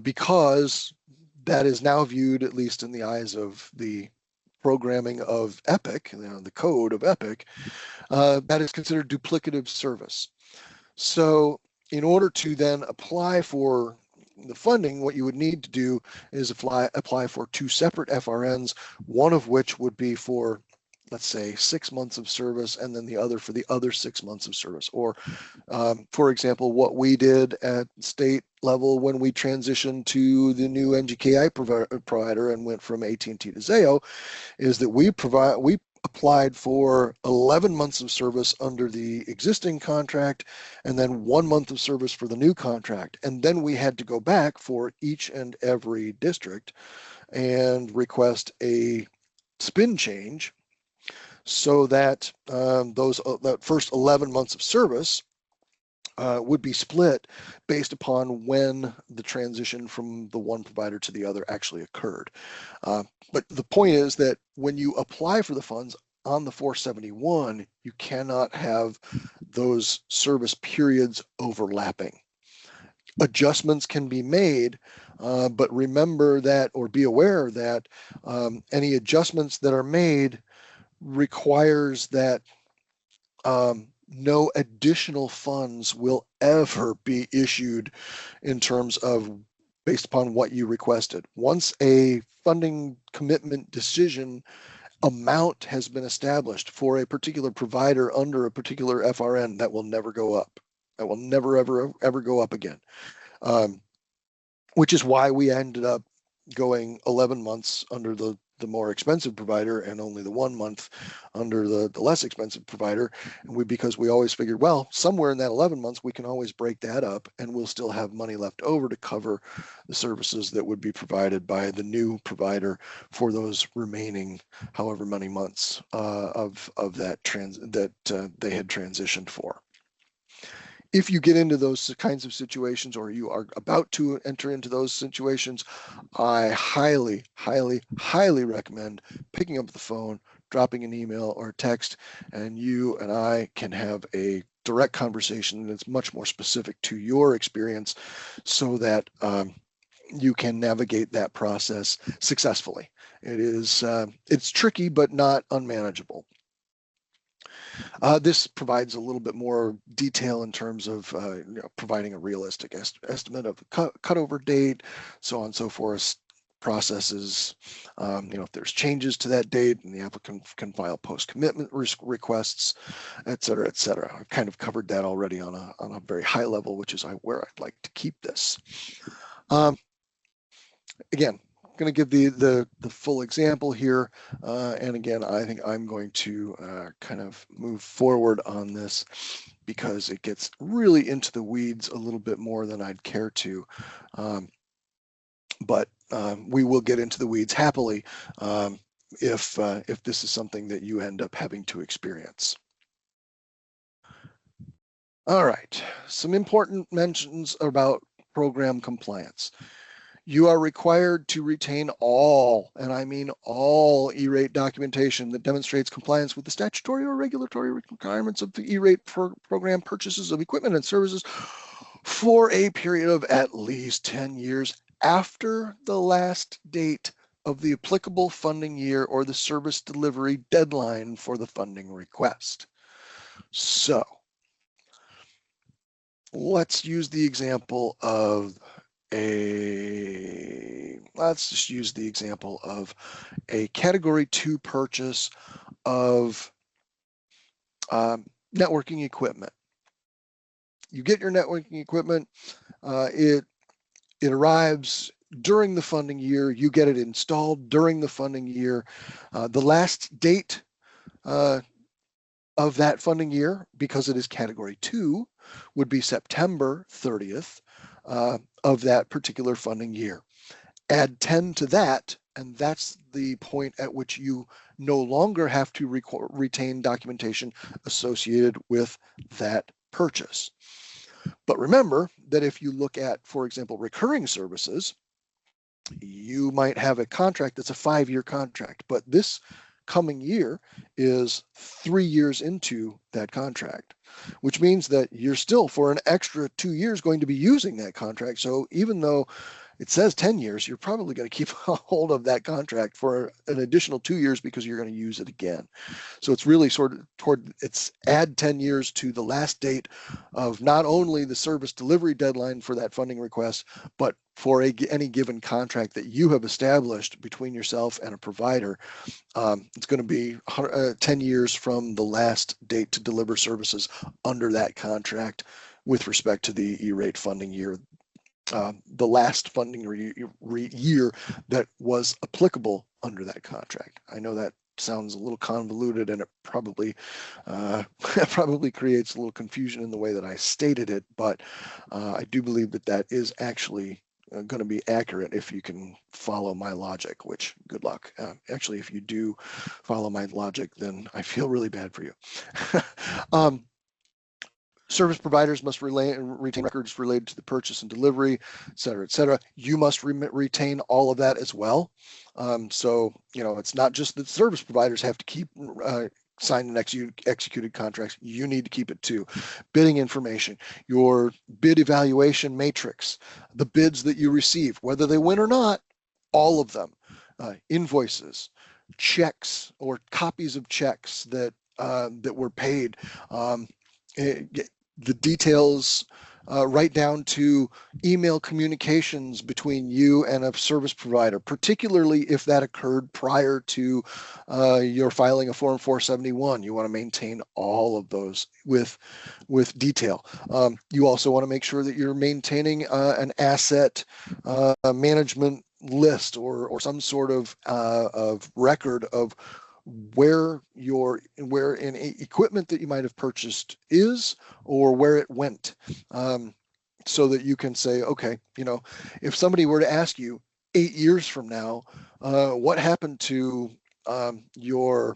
because that is now viewed, at least in the eyes of the programming of EPIC, the code of EPIC, that is considered duplicative service. So in order to then apply for the funding, what you would need to do is apply for 2 separate FRNs, one of which would be for, let's say, 6 months of service, and then the other for the other 6 months of service. Or, for example, what we did at state level when we transitioned to the new NGKI provider and went from AT&T to Zayo is that we applied for 11 months of service under the existing contract and then 1 month of service for the new contract. And then we had to go back for each and every district and request a SPIN change so that that first 11 months of service would be split based upon when the transition from the one provider to the other actually occurred. But the point is that when you apply for the funds on the 471, you cannot have those service periods overlapping. Adjustments can be made, but remember that, or be aware that any adjustments that are made requires that no additional funds will ever be issued in terms of based upon what you requested. Once a funding commitment decision amount has been established for a particular provider under a particular FRN, that will never go up. That will never, ever go up again. Which is why we ended up going 11 months under the more expensive provider and only the 1 month under the less expensive provider. And because we always figured, well, somewhere in that 11 months, we can always break that up and we'll still have money left over to cover the services that would be provided by the new provider for those remaining however many months of that they had transitioned for. If you get into those kinds of situations, or you are about to enter into those situations, I highly, highly, highly recommend picking up the phone, dropping an email or text, and you and I can have a direct conversation that's much more specific to your experience so that you can navigate that process successfully. It's tricky, but not unmanageable. This provides a little bit more detail in terms of providing a realistic estimate of the cutover date, so on and so forth, processes, if there's changes to that date, and the applicant can file post-commitment requests, et cetera, et cetera. I've kind of covered that already on a very high level, which is where I'd like to keep this. Again, going to give the full example here, and again, I think I'm going to kind of move forward on this because it gets really into the weeds a little bit more than I'd care to, but we will get into the weeds happily if this is something that you end up having to experience. All right, some important mentions about program compliance. You are required to retain all, and I mean all, E-rate documentation that demonstrates compliance with the statutory or regulatory requirements of the E-rate program purchases of equipment and services for a period of at least 10 years after the last date of the applicable funding year or the service delivery deadline for the funding request. So let's use the example of let's just use the example of a category 2 purchase of networking equipment. You get your networking equipment, it arrives during the funding year, you get it installed during the funding year. The last date of that funding year, because it is category 2, would be September 30th of that particular funding year. Add 10 to that, and that's the point at which you no longer have to retain documentation associated with that purchase. But remember that if you look at, for example, recurring services, you might have a contract that's a 5-year contract, but this coming year is 3 years into that contract, which means that you're still for an extra 2 years going to be using that contract. So even though it says 10 years, you're probably going to keep a hold of that contract for an additional 2 years because you're going to use it again. So it's really sort of it's add 10 years to the last date of not only the service delivery deadline for that funding request, but for any given contract that you have established between yourself and a provider. It's going to be 10 years from the last date to deliver services under that contract with respect to the E-rate funding year. The last funding year that was applicable under that contract. I know that sounds a little convoluted, and it probably creates a little confusion in the way that I stated it, but I do believe that that is actually going to be accurate if you can follow my logic, which good luck. Actually, if you do follow my logic, then I feel really bad for you. Service providers must retain records related to the purchase and delivery, et cetera, et cetera. You must retain all of that as well. So, you know, it's not just that service providers have to keep signed and executed contracts. You need to keep it too. Bidding information, your bid evaluation matrix, the bids that you receive, whether they win or not, all of them, invoices, checks or copies of checks that were paid, the details right down to email communications between you and a service provider, particularly if that occurred prior to your filing a Form 471. You want to maintain all of those with detail. You also want to make sure that you're maintaining an asset management list or some sort of record of where an equipment that you might have purchased is or where it went, so that you can say, okay, you know, if somebody were to ask you 8 years from now, what happened to your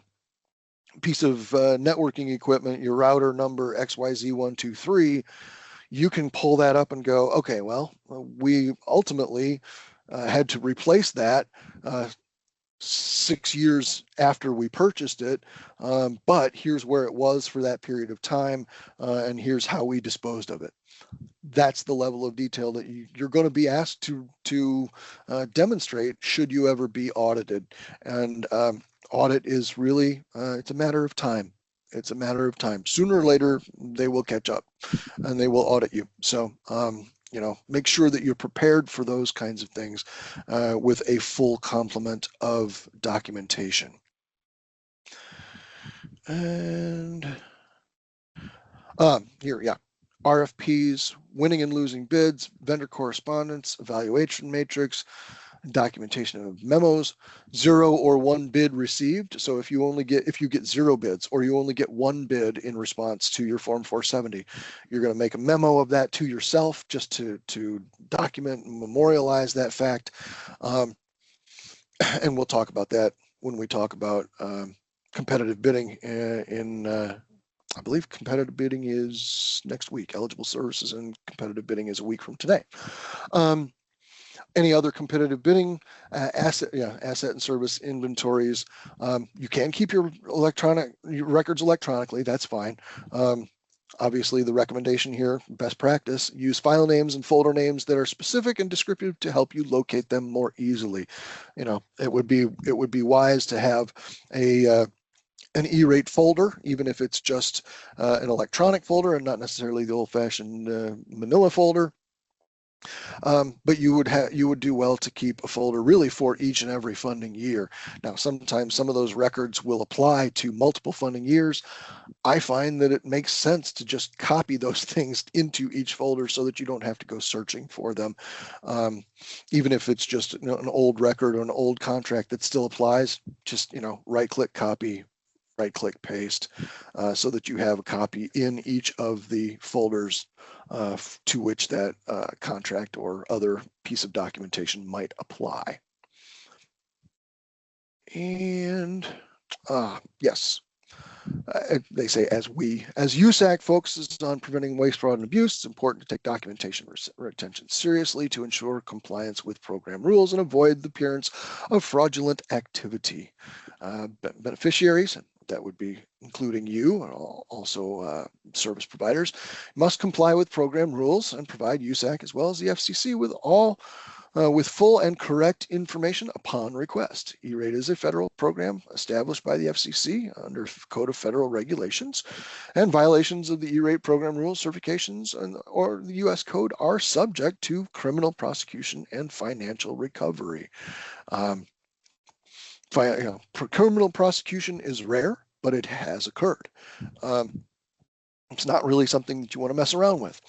piece of networking equipment, your router number XYZ123, you can pull that up and go, okay, well, we ultimately had to replace that 6 years after we purchased it, but here's where it was for that period of time, and here's how we disposed of it. That's the level of detail that you're going to be asked to demonstrate should you ever be audited. And audit is really, it's a matter of time. It's a matter of time. Sooner or later, they will catch up and they will audit you. So, you know, make sure that you're prepared for those kinds of things with a full complement of documentation. And here, yeah, RFPs, winning and losing bids, vendor correspondence, evaluation matrix, documentation of memos, 0 or 1 bid received. So if you get 0 bids or you only get 1 bid in response to your Form 470, you're going to make a memo of that to yourself just to document and memorialize that fact. And we'll talk about that when we talk about competitive bidding in I believe competitive bidding is next week. Eligible services and competitive bidding is a week from today. Any other competitive bidding, asset and service inventories. You can keep your records electronically. That's fine. Obviously, the recommendation here, best practice, use file names and folder names that are specific and descriptive to help you locate them more easily. It would be wise to have an E-rate folder, even if it's just an electronic folder and not necessarily the old-fashioned manila folder. But you would do well to keep a folder really for each and every funding year. Now, sometimes some of those records will apply to multiple funding years. I find that it makes sense to just copy those things into each folder so that you don't have to go searching for them. Even if it's just an old record or an old contract that still applies, just right-click copy, right-click paste, so that you have a copy in each of the folders to which that contract or other piece of documentation might apply. And yes, they say as USAC focuses on preventing waste, fraud, and abuse, it's important to take documentation retention seriously to ensure compliance with program rules and avoid the appearance of fraudulent activity. Beneficiaries, that would be including you and also service providers, must comply with program rules and provide USAC as well as the FCC with full and correct information upon request. E-rate is a federal program established by the FCC under Code of Federal Regulations, and violations of the E-rate program rules, certifications, or the U.S. Code are subject to criminal prosecution and financial recovery. Criminal prosecution is rare, but it has occurred. It's not really something that you want to mess around with.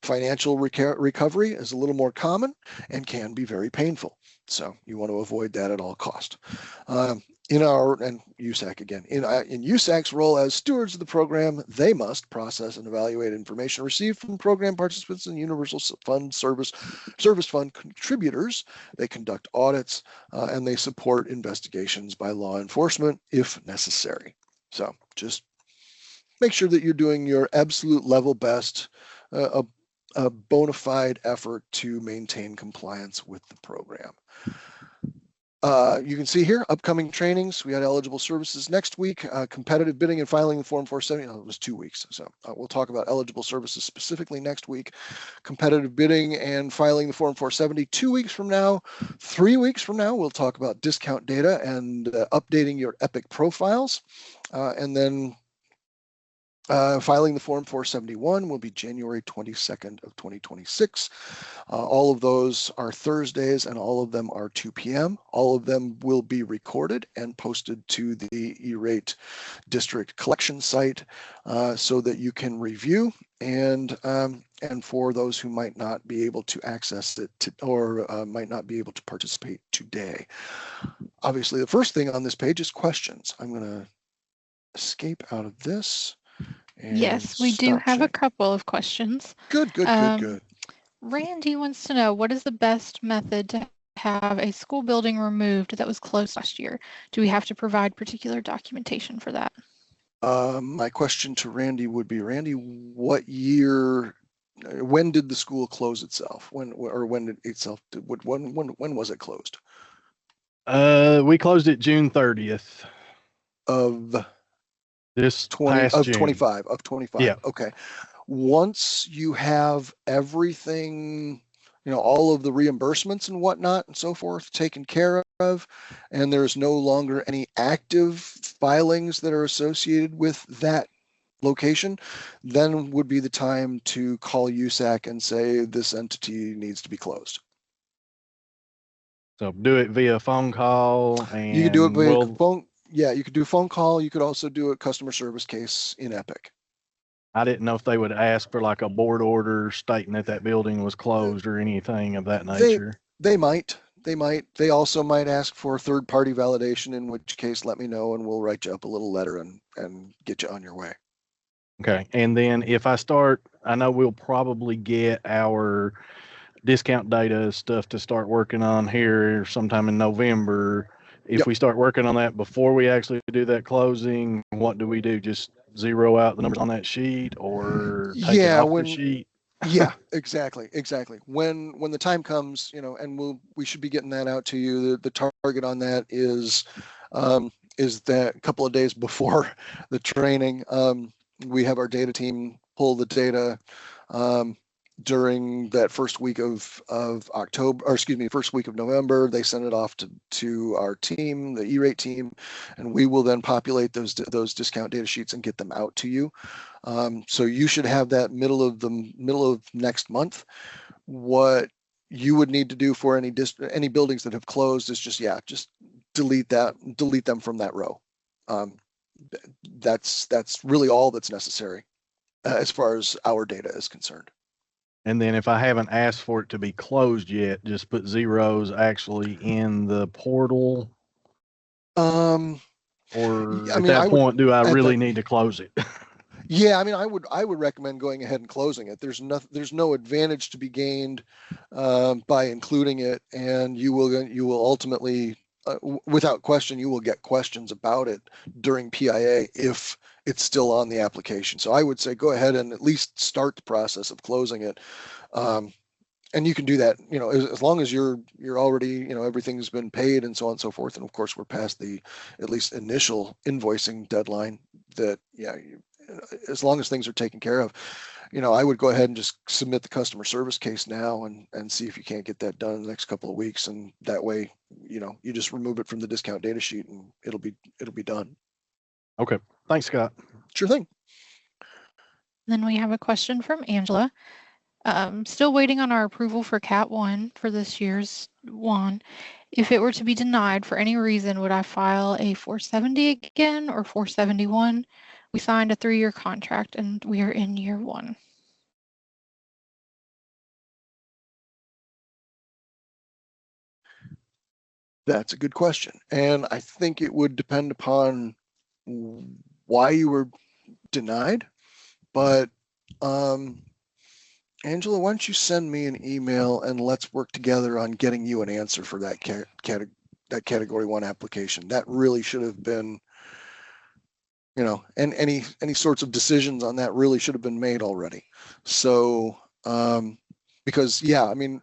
Financial recovery is a little more common and can be very painful. So you want to avoid that at all cost. And USAC again, in USAC's role as stewards of the program, they must process and evaluate information received from program participants and Universal Fund Service Fund contributors. They conduct audits and they support investigations by law enforcement if necessary. So just make sure that you're doing your absolute level best, a bona fide effort to maintain compliance with the program. You can see here, upcoming trainings. We had eligible services next week, competitive bidding and filing the Form 470. It was 2 weeks. So we'll talk about eligible services specifically next week. Competitive bidding and filing the Form 470 2 weeks from now. 3 weeks from now, we'll talk about discount data and updating your EPIC profiles. And then filing the Form 471 will be January 22nd of 2026. All of those are Thursdays and all of them are 2 p.m. All of them will be recorded and posted to the E-rate district collection site so that you can review and for those who might not be able to access it or might not be able to participate today. Obviously, the first thing on this page is questions. I'm going to escape out of this. Yes, we do have a couple of questions. Good. Randy wants to know, what is the best method to have a school building removed that was closed last year? Do we have to provide particular documentation for that? My question to Randy would be, Randy, what year, when did the school close itself? When was it closed? We closed it June 30th. Of this 25. Yeah. Okay. Once you have everything, all of the reimbursements and whatnot and so forth taken care of, and there's no longer any active filings that are associated with that location, then would be the time to call USAC and say this entity needs to be closed. So do it via phone call, and you can do it via phone. Yeah, you could do a phone call. You could also do a customer service case in EPIC. I didn't know if they would ask for like a board order stating that that building was closed or anything of that nature. They might. They also might ask for third-party validation, in which case let me know and we'll write you up a little letter and get you on your way. Okay. And then if I start, I know we'll probably get our discount data stuff to start working on here sometime in November. If we start working on that before we actually do that closing, what do we do? Just zero out the numbers on that sheet or take it Yeah, off when the sheet? yeah, exactly. When the time comes, and we should be getting that out to you. The target on that is that a couple of days before the training. We have our data team pull the data during that first week of October, or excuse me, first week of November. They send it off to our team, the E-rate team, and we will then populate those discount data sheets and get them out to you. So you should have that middle of next month. What you would need to do for any buildings that have closed is just delete them from that row. That's really all that's necessary as far as our data is concerned. And then if I haven't asked for it to be closed yet, just put zeros actually in the portal. Um, Or I at mean, that point, do I at really that- need to close it? Yeah, I mean, I would recommend going ahead and closing it. There's no advantage to be gained by including it, and you will ultimately, without question, you will get questions about it during PIA if it's still on the application. So I would say go ahead and at least start the process of closing it. And you can do that, as long as you're already, everything's been paid and so on and so forth. And of course, we're past the at least initial invoicing deadline. That as long as things are taken care of, I would go ahead and just submit the customer service case now and see if you can't get that done in the next couple of weeks. And that way, you just remove it from the discount data sheet and it'll be done. Okay. Thanks, Scott. Sure thing. Then we have a question from Angela. Still waiting on our approval for Cat 1 for this year's one. If it were to be denied for any reason, would I file a 470 again or 471? We signed a 3-year contract and we are in year 1. That's a good question. And I think it would depend upon why you were denied. But Angela, why don't you send me an email and let's work together on getting you an answer for that category 1 application. That really should have been, and any sorts of decisions on that really should have been made already. So because yeah, I mean,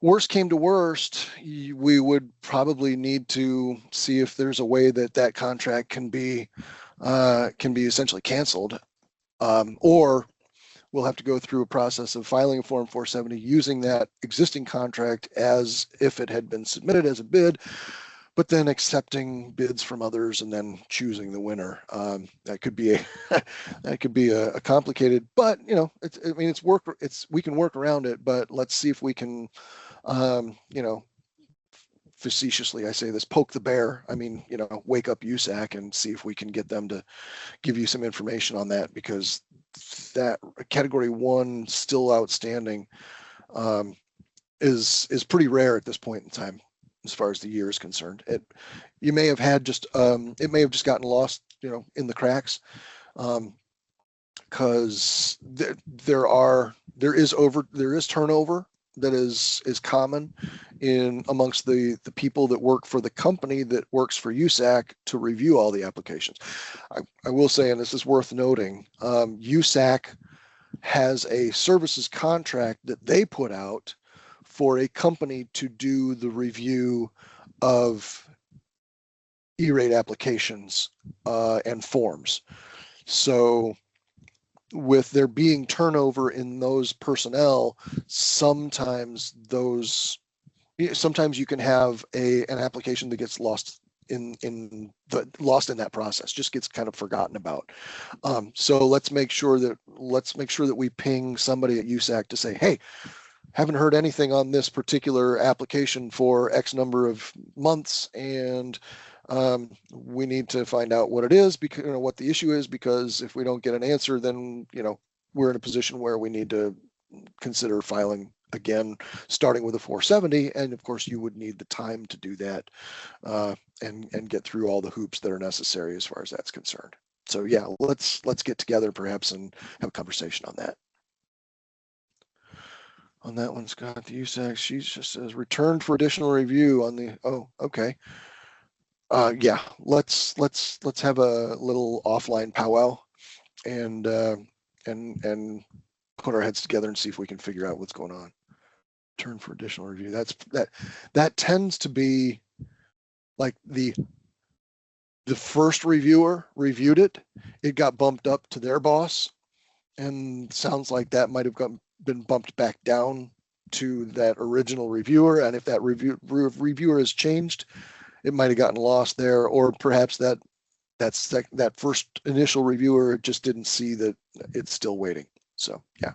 worst came to worst, we would probably need to see if there's a way that contract can be essentially canceled, or we'll have to go through a process of filing a Form 470 using that existing contract as if it had been submitted as a bid, but then accepting bids from others and then choosing the winner. That could be a complicated, but we can work around it. But let's see if we can, facetiously, I say this, poke the bear. I mean, wake up USAC and see if we can get them to give you some information on that, because that category 1 still outstanding is pretty rare at this point in time as far as the year is concerned. It may have just gotten lost, in the cracks, because there is turnover that is common amongst the people that work for the company that works for USAC to review all the applications. I will say, and this is worth noting, USAC has a services contract that they put out for a company to do the review of E-rate applications and forms. So with there being turnover in those personnel, sometimes you can have an application that gets lost in that process, just gets kind of forgotten about. So let's make sure that we ping somebody at USAC to say, hey, haven't heard anything on this particular application for X number of months, and we need to find out what it is, because what the issue is, because if we don't get an answer, then we're in a position where we need to consider filing again, starting with a 470. And of course, you would need the time to do that and get through all the hoops that are necessary as far as that's concerned. So yeah, let's get together perhaps and have a conversation on that. On that one, Scott, the USAC, she just says returned for additional review on the. Oh, okay. Yeah, let's have a little offline powwow and put our heads together and see if we can figure out what's going on. Turn for additional review. That tends to be like the first reviewer reviewed it. It got bumped up to their boss, and sounds like that might have been bumped back down to that original reviewer. And if that reviewer has changed, it might have gotten lost there, or perhaps that first initial reviewer just didn't see that it's still waiting. So yeah.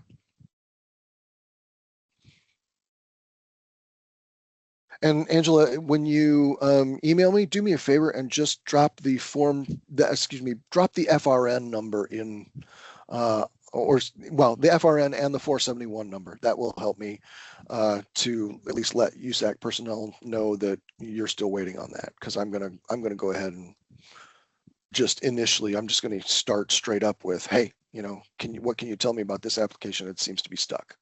And Angela, when you email me, do me a favor and just drop the drop the FRN number in, the FRN and the 471 number. That will help me to at least let USAC personnel know that you're still waiting on that, because I'm gonna go ahead and just initially, I'm just going to start straight up with, hey, what can you tell me about this application? It seems to be stuck.